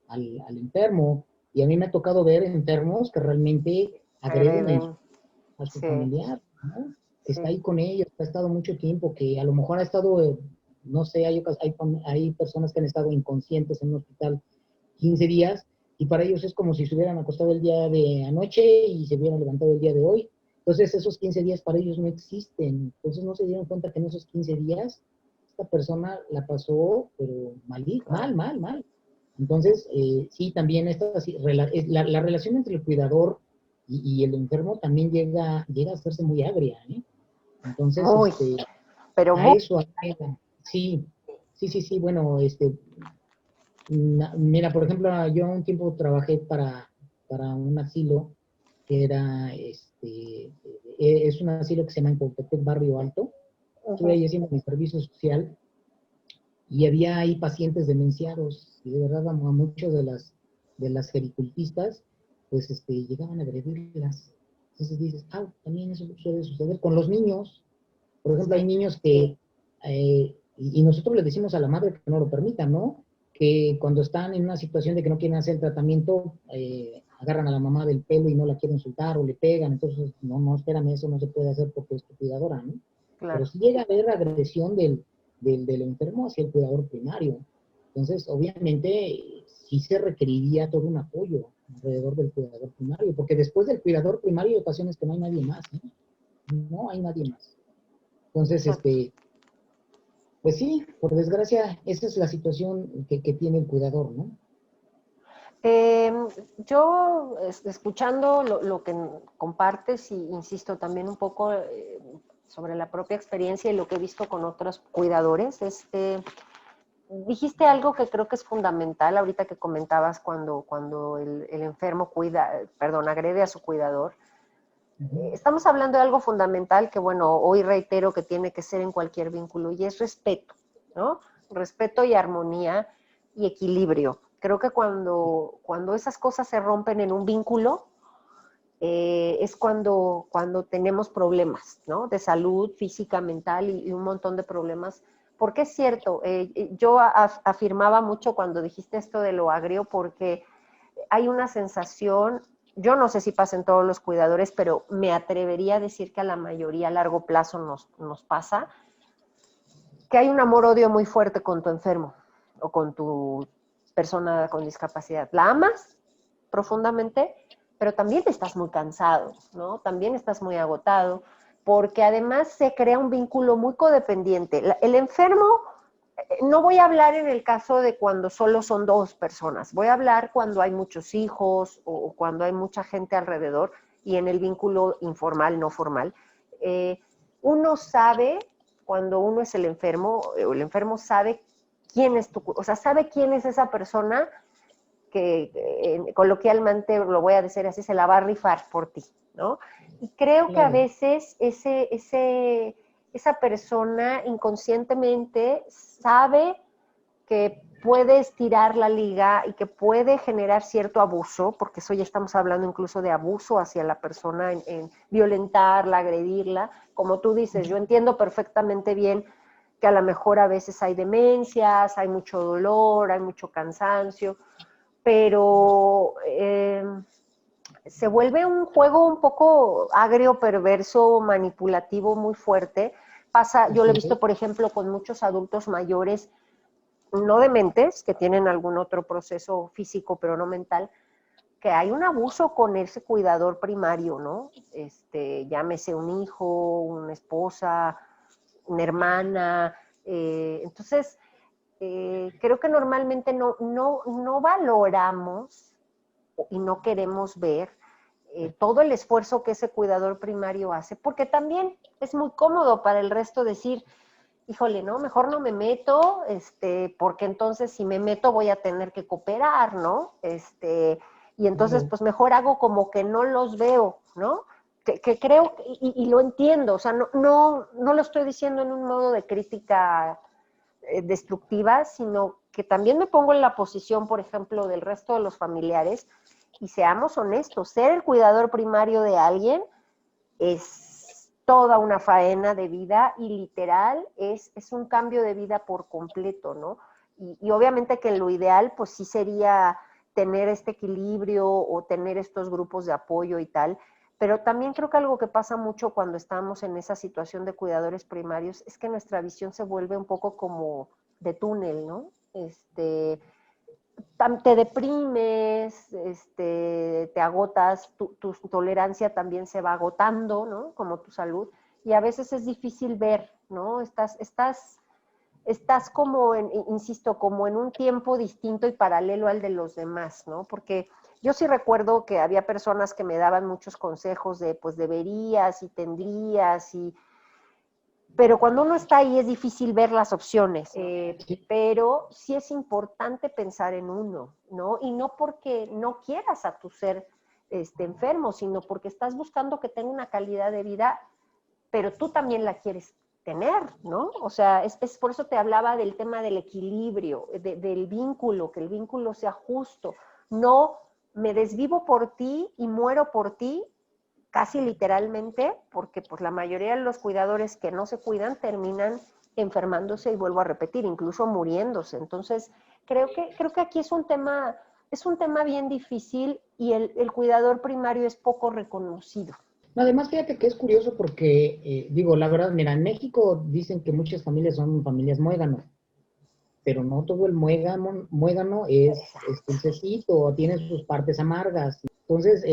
al enfermo, y a mí me ha tocado ver enfermos que realmente agreden a su familiar, ¿no? Que está ahí con ellos, que ha estado mucho tiempo, que a lo mejor ha estado, no sé, hay personas que han estado inconscientes en un hospital 15 días, y para ellos es como si se hubieran acostado el día de anoche y se hubieran levantado el día de hoy. Entonces esos 15 días para ellos no existen. Entonces no se dieron cuenta que en esos 15 días esta persona la pasó, pero mal. Entonces, sí, también la relación entre el cuidador y el enfermo también llega a hacerse muy agria, ¿eh? Entonces, eso agrega. Sí, bueno, mira, por ejemplo, yo un tiempo trabajé para un asilo que era, es un asilo que se llama Incautepec Barrio Alto. Estuve ahí haciendo mi servicio social y había ahí pacientes demenciados, y de verdad a muchos de las gericultistas, pues llegaban a agredirlas. Entonces dices, también eso suele suceder con los niños. Por ejemplo, hay niños que, y nosotros les decimos a la madre que no lo permitan, ¿no? Que cuando están en una situación de que no quieren hacer el tratamiento, agarran a la mamá del pelo y no la quieren soltar o le pegan. Entonces, no, espérame, eso no se puede hacer porque es tu cuidadora, ¿no? Claro. Pero sí llega a haber agresión del enfermo hacia el cuidador primario. Entonces, obviamente, sí se requeriría todo un apoyo. alrededor del cuidador primario, porque después del cuidador primario hay ocasiones que no hay nadie más, ¿eh? No hay nadie más. Entonces, pues sí, por desgracia, esa es la situación que tiene el cuidador, ¿no? Yo, escuchando lo que compartes, y insisto también un poco sobre la propia experiencia y lo que he visto con otros cuidadores, dijiste algo que creo que es fundamental ahorita que comentabas cuando el enfermo agrede a su cuidador. Estamos hablando de algo fundamental que, bueno, hoy reitero que tiene que ser en cualquier vínculo, y es respeto, ¿no? Respeto y armonía y equilibrio. Creo que cuando esas cosas se rompen en un vínculo, es cuando tenemos problemas, ¿no? De salud física, mental y un montón de problemas. Porque es cierto, yo afirmaba mucho cuando dijiste esto de lo agrio, porque hay una sensación, yo no sé si pasa en todos los cuidadores, pero me atrevería a decir que a la mayoría a largo plazo nos pasa, que hay un amor-odio muy fuerte con tu enfermo o con tu persona con discapacidad. La amas profundamente, pero también estás muy cansado, ¿no? También estás muy agotado, porque además se crea un vínculo muy codependiente. El enfermo, no voy a hablar en el caso de cuando solo son dos personas, voy a hablar cuando hay muchos hijos o cuando hay mucha gente alrededor y en el vínculo informal, no formal. Uno sabe, cuando uno es el enfermo, o el enfermo sabe quién es sabe quién es esa persona que coloquialmente, lo voy a decir así, se la va a rifar por ti, ¿no? Y creo que a veces esa persona inconscientemente sabe que puede estirar la liga y que puede generar cierto abuso, porque eso ya estamos hablando incluso de abuso hacia la persona, en violentarla, agredirla. Como tú dices, yo entiendo perfectamente bien que a lo mejor a veces hay demencias, hay mucho dolor, hay mucho cansancio, pero se vuelve un juego un poco agrio, perverso, manipulativo, muy fuerte. Yo lo he visto, por ejemplo, con muchos adultos mayores, no dementes, que tienen algún otro proceso físico, pero no mental, que hay un abuso con ese cuidador primario, ¿no? Llámese un hijo, una esposa, una hermana. Entonces, creo que normalmente no valoramos y no queremos ver todo el esfuerzo que ese cuidador primario hace, porque también es muy cómodo para el resto decir, híjole, no, mejor no me meto, porque entonces si me meto voy a tener que cooperar, ¿no? Y entonces pues mejor hago como que no los veo, ¿no? Que creo, y lo entiendo, o sea, no lo estoy diciendo en un modo de crítica destructiva, sino que también me pongo en la posición, por ejemplo, del resto de los familiares, y seamos honestos, ser el cuidador primario de alguien es toda una faena de vida y literal es un cambio de vida por completo, ¿no? Y obviamente que lo ideal pues sí sería tener este equilibrio o tener estos grupos de apoyo y tal, pero también creo que algo que pasa mucho cuando estamos en esa situación de cuidadores primarios es que nuestra visión se vuelve un poco como de túnel, ¿no? Te deprimes, te agotas, tu tolerancia también se va agotando, ¿no? Como tu salud, y a veces es difícil ver, ¿no? Estás como, insisto, como en un tiempo distinto y paralelo al de los demás, ¿no? Porque yo sí recuerdo que había personas que me daban muchos consejos de, pues, deberías y tendrías, pero cuando uno está ahí es difícil ver las opciones, pero sí es importante pensar en uno, ¿no? Y no porque no quieras a tu ser enfermo, sino porque estás buscando que tenga una calidad de vida, pero tú también la quieres tener, ¿no? O sea, es por eso te hablaba del tema del equilibrio, del vínculo, que el vínculo sea justo. No me desvivo por ti y muero por ti, casi literalmente, porque pues la mayoría de los cuidadores que no se cuidan terminan enfermándose y vuelvo a repetir, incluso muriéndose. Entonces, creo que aquí es un tema bien difícil y el cuidador primario es poco reconocido. Además, fíjate que es curioso porque, digo, la verdad, mira, en México dicen que muchas familias son familias muéganos, pero no todo el muégano es dulcecito, o tiene sus partes amargas. Entonces,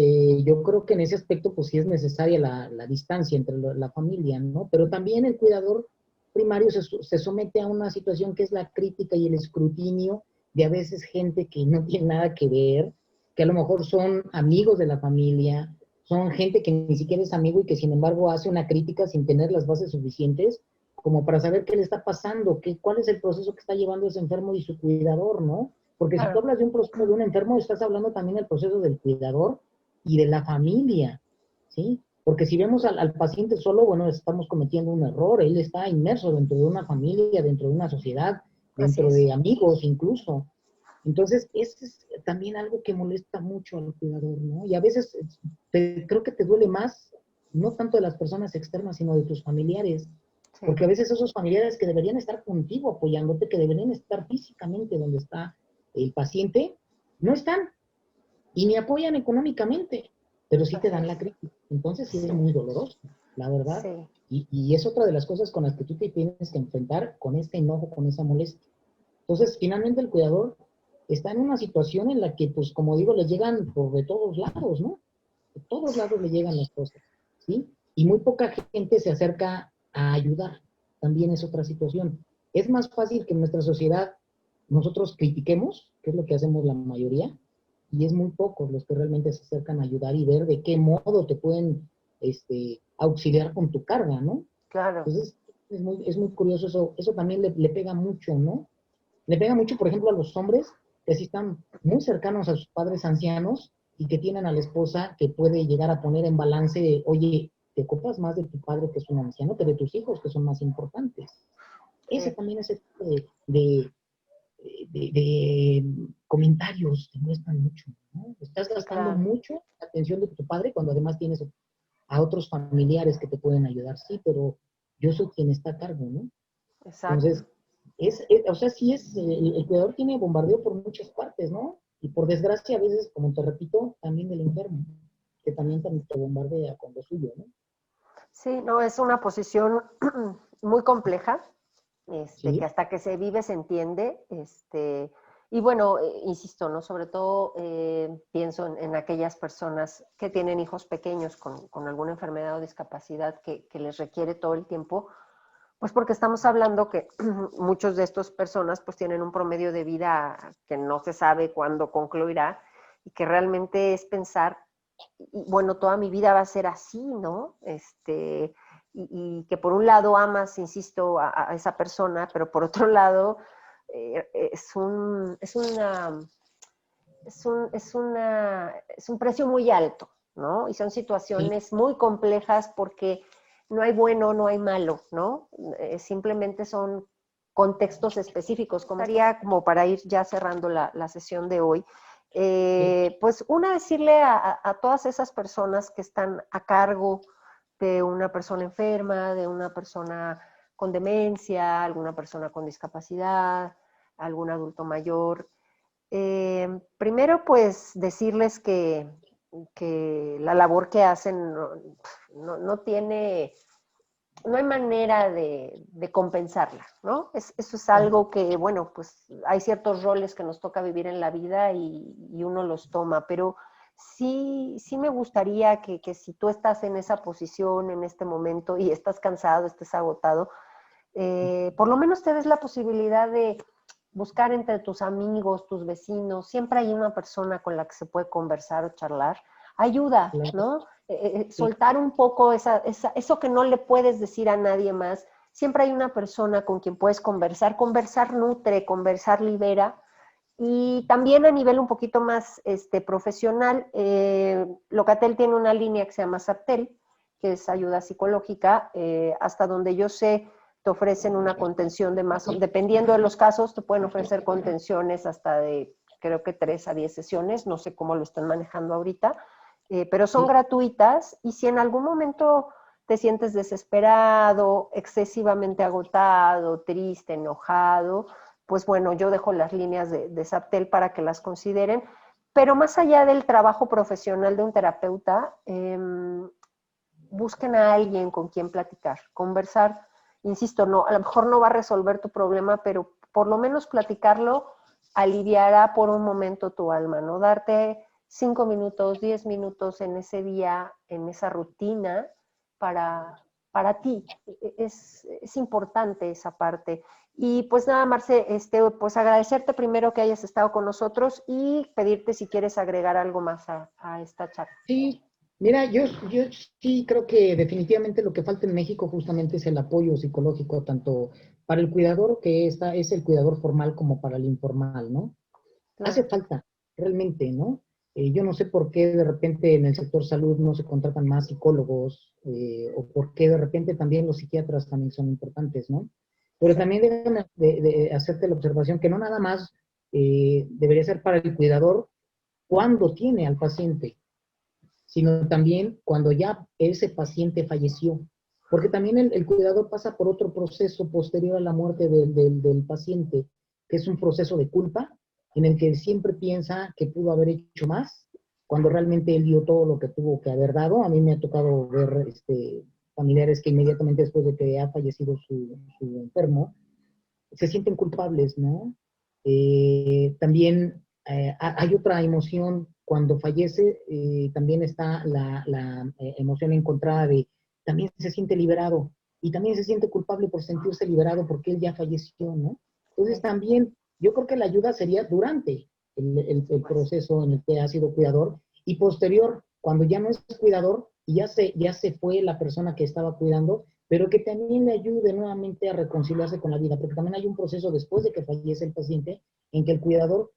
yo creo que en ese aspecto, pues sí es necesaria la distancia entre la familia, ¿no? Pero también el cuidador primario se somete a una situación que es la crítica y el escrutinio de a veces gente que no tiene nada que ver, que a lo mejor son amigos de la familia, son gente que ni siquiera es amigo y que sin embargo hace una crítica sin tener las bases suficientes como para saber qué le está pasando, cuál es el proceso que está llevando ese enfermo y su cuidador, ¿no? Porque si tú hablas de un proceso de un enfermo, estás hablando también del proceso del cuidador y de la familia, ¿sí? Porque si vemos al paciente solo, bueno, estamos cometiendo un error. Él está inmerso dentro de una familia, dentro de una sociedad, dentro de amigos incluso. Entonces, es también algo que molesta mucho al cuidador, ¿no? Y a veces creo que te duele más, no tanto de las personas externas, sino de tus familiares. Sí. Porque a veces esos familiares que deberían estar contigo apoyándote, que deberían estar físicamente donde está el paciente, no están y ni apoyan económicamente, pero sí te dan la crítica. Entonces sí es muy doloroso, la verdad. Sí. Y es otra de las cosas con las que tú te tienes que enfrentar con este enojo, con esa molestia. Entonces, finalmente el cuidador está en una situación en la que, pues, como digo, le llegan por de todos lados, ¿no? De todos lados le llegan las cosas, ¿sí? Y muy poca gente se acerca a ayudar. También es otra situación. Es más fácil que en nuestra sociedad nosotros critiquemos, que es lo que hacemos la mayoría, y es muy pocos los que realmente se acercan a ayudar y ver de qué modo te pueden auxiliar con tu carga, ¿no? Claro. Entonces, es muy curioso eso también le pega mucho, ¿no? Le pega mucho, por ejemplo, a los hombres que sí están muy cercanos a sus padres ancianos y que tienen a la esposa que puede llegar a poner en balance, oye, te ocupas más de tu padre que es un anciano que de tus hijos que son más importantes. Ese también es el tipo de comentarios te molestan mucho, ¿no? Estás gastando mucho la atención de tu padre cuando además tienes a otros familiares que te pueden ayudar, sí, pero yo soy quien está a cargo, ¿no? Exacto. Entonces, o sea, sí el cuidador tiene bombardeo por muchas partes, ¿no? Y por desgracia, a veces, como te repito, también del enfermo, que también te bombardea con lo suyo, ¿no? Sí, no, es una posición muy compleja, Sí. que hasta que se vive se entiende, y bueno, insisto, ¿no? Sobre todo pienso en aquellas personas que tienen hijos pequeños con alguna enfermedad o discapacidad que les requiere todo el tiempo, pues porque estamos hablando que muchos de estas personas pues tienen un promedio de vida que no se sabe cuándo concluirá y que realmente es pensar, y bueno, toda mi vida va a ser así, ¿no? Y que por un lado amas, insisto, a esa persona, pero por otro lado es un precio muy alto, ¿no? Y son situaciones muy complejas porque no hay bueno, no hay malo, ¿no? Simplemente son contextos específicos. Como estaría como para ir ya cerrando la sesión de hoy, pues decirle a todas esas personas que están a cargo de una persona enferma, de una persona con demencia, alguna persona con discapacidad, algún adulto mayor, primero, pues decirles que la labor que hacen no hay manera de compensarla, ¿no? Eso es algo que, bueno, pues hay ciertos roles que nos toca vivir en la vida y uno los toma, pero sí me gustaría que si tú estás en esa posición en este momento y estás cansado, estés agotado, por lo menos te des la posibilidad de buscar entre tus amigos, tus vecinos, siempre hay una persona con la que se puede conversar o charlar. Ayuda, ¿no? Soltar un poco eso que no le puedes decir a nadie más. Siempre hay una persona con quien puedes conversar. Conversar nutre, conversar libera. Y también a nivel un poquito más profesional, Locatel tiene una línea que se llama Saptel, que es ayuda psicológica. Hasta donde yo sé, te ofrecen una contención de más, dependiendo de los casos, te pueden ofrecer contenciones hasta de, creo que 3 a 10 sesiones, no sé cómo lo están manejando ahorita, pero son gratuitas, y si en algún momento te sientes desesperado, excesivamente agotado, triste, enojado, pues bueno, yo dejo las líneas de Saptel para que las consideren, pero más allá del trabajo profesional de un terapeuta, busquen a alguien con quien platicar, conversar. Insisto, no, a lo mejor no va a resolver tu problema, pero por lo menos platicarlo aliviará por un momento tu alma, ¿no? Darte 5 minutos, 10 minutos en ese día, en esa rutina para ti. Es importante esa parte. Y pues nada, Marce, pues agradecerte primero que hayas estado con nosotros y pedirte si quieres agregar algo más a esta charla. Sí, mira, yo sí creo que definitivamente lo que falta en México justamente es el apoyo psicológico, tanto para el cuidador, que es el cuidador formal, como para el informal, ¿no? Claro. Hace falta, realmente, ¿no? Yo no sé por qué de repente en el sector salud no se contratan más psicólogos, o por qué de repente también los psiquiatras también son importantes, ¿no? Pero también deben de hacerte la observación que no nada más debería ser para el cuidador cuando tiene al paciente, sino también cuando ya ese paciente falleció. Porque también el cuidador pasa por otro proceso posterior a la muerte del paciente, que es un proceso de culpa, en el que él siempre piensa que pudo haber hecho más, cuando realmente él dio todo lo que tuvo que haber dado. A mí me ha tocado ver familiares que inmediatamente después de que ha fallecido su enfermo, se sienten culpables, ¿no? También hay otra emoción cuando fallece, también está la emoción encontrada de, también se siente liberado, y también se siente culpable por sentirse liberado porque él ya falleció, ¿no? Entonces también, yo creo que la ayuda sería durante el proceso en el que ha sido cuidador, y posterior, cuando ya no es cuidador, y ya se fue la persona que estaba cuidando, pero que también le ayude nuevamente a reconciliarse con la vida, porque también hay un proceso después de que fallece el paciente, en que el cuidador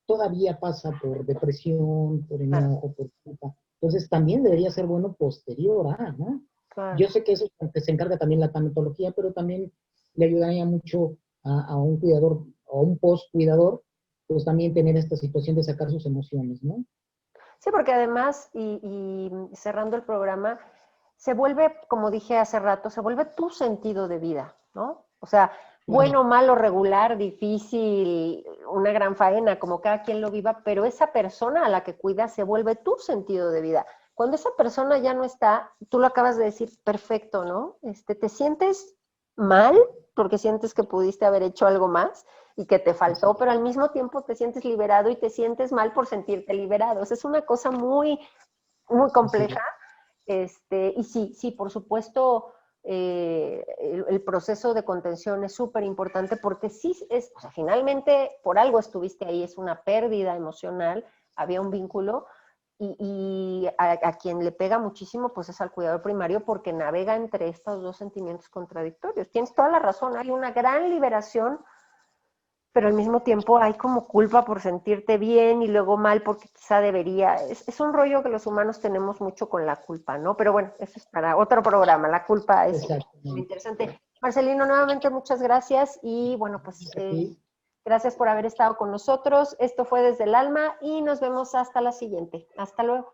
todavía pasa por depresión, por enojo, por culpa. Entonces también debería ser bueno posterior a, ¿no? Claro. Yo sé que eso se encarga también la tanatología, pero también le ayudaría mucho a un cuidador o un post-cuidador, pues también tener esta situación de sacar sus emociones, ¿no? Sí, porque además, y cerrando el programa, se vuelve, como dije hace rato, se vuelve tu sentido de vida, ¿no? O sea, bueno, malo, regular, difícil, una gran faena, como cada quien lo viva, pero esa persona a la que cuidas se vuelve tu sentido de vida. Cuando esa persona ya no está, tú lo acabas de decir perfecto, ¿no? Te sientes mal porque sientes que pudiste haber hecho algo más y que te faltó, pero al mismo tiempo te sientes liberado y te sientes mal por sentirte liberado. O sea, es una cosa muy, muy compleja. Y sí, por supuesto, el proceso de contención es súper importante porque sí, o sea, finalmente por algo estuviste ahí, es una pérdida emocional, había un vínculo, y a quien le pega muchísimo pues es al cuidador primario porque navega entre estos dos sentimientos contradictorios. Tienes toda la razón, hay una gran liberación, pero al mismo tiempo hay como culpa por sentirte bien y luego mal porque quizá debería. Es un rollo que los humanos tenemos mucho con la culpa, ¿no? Pero bueno, eso es para otro programa. La culpa es muy interesante. Marcelino, nuevamente muchas gracias y bueno, pues gracias por haber estado con nosotros. Esto fue Desde el Alma y nos vemos hasta la siguiente. Hasta luego.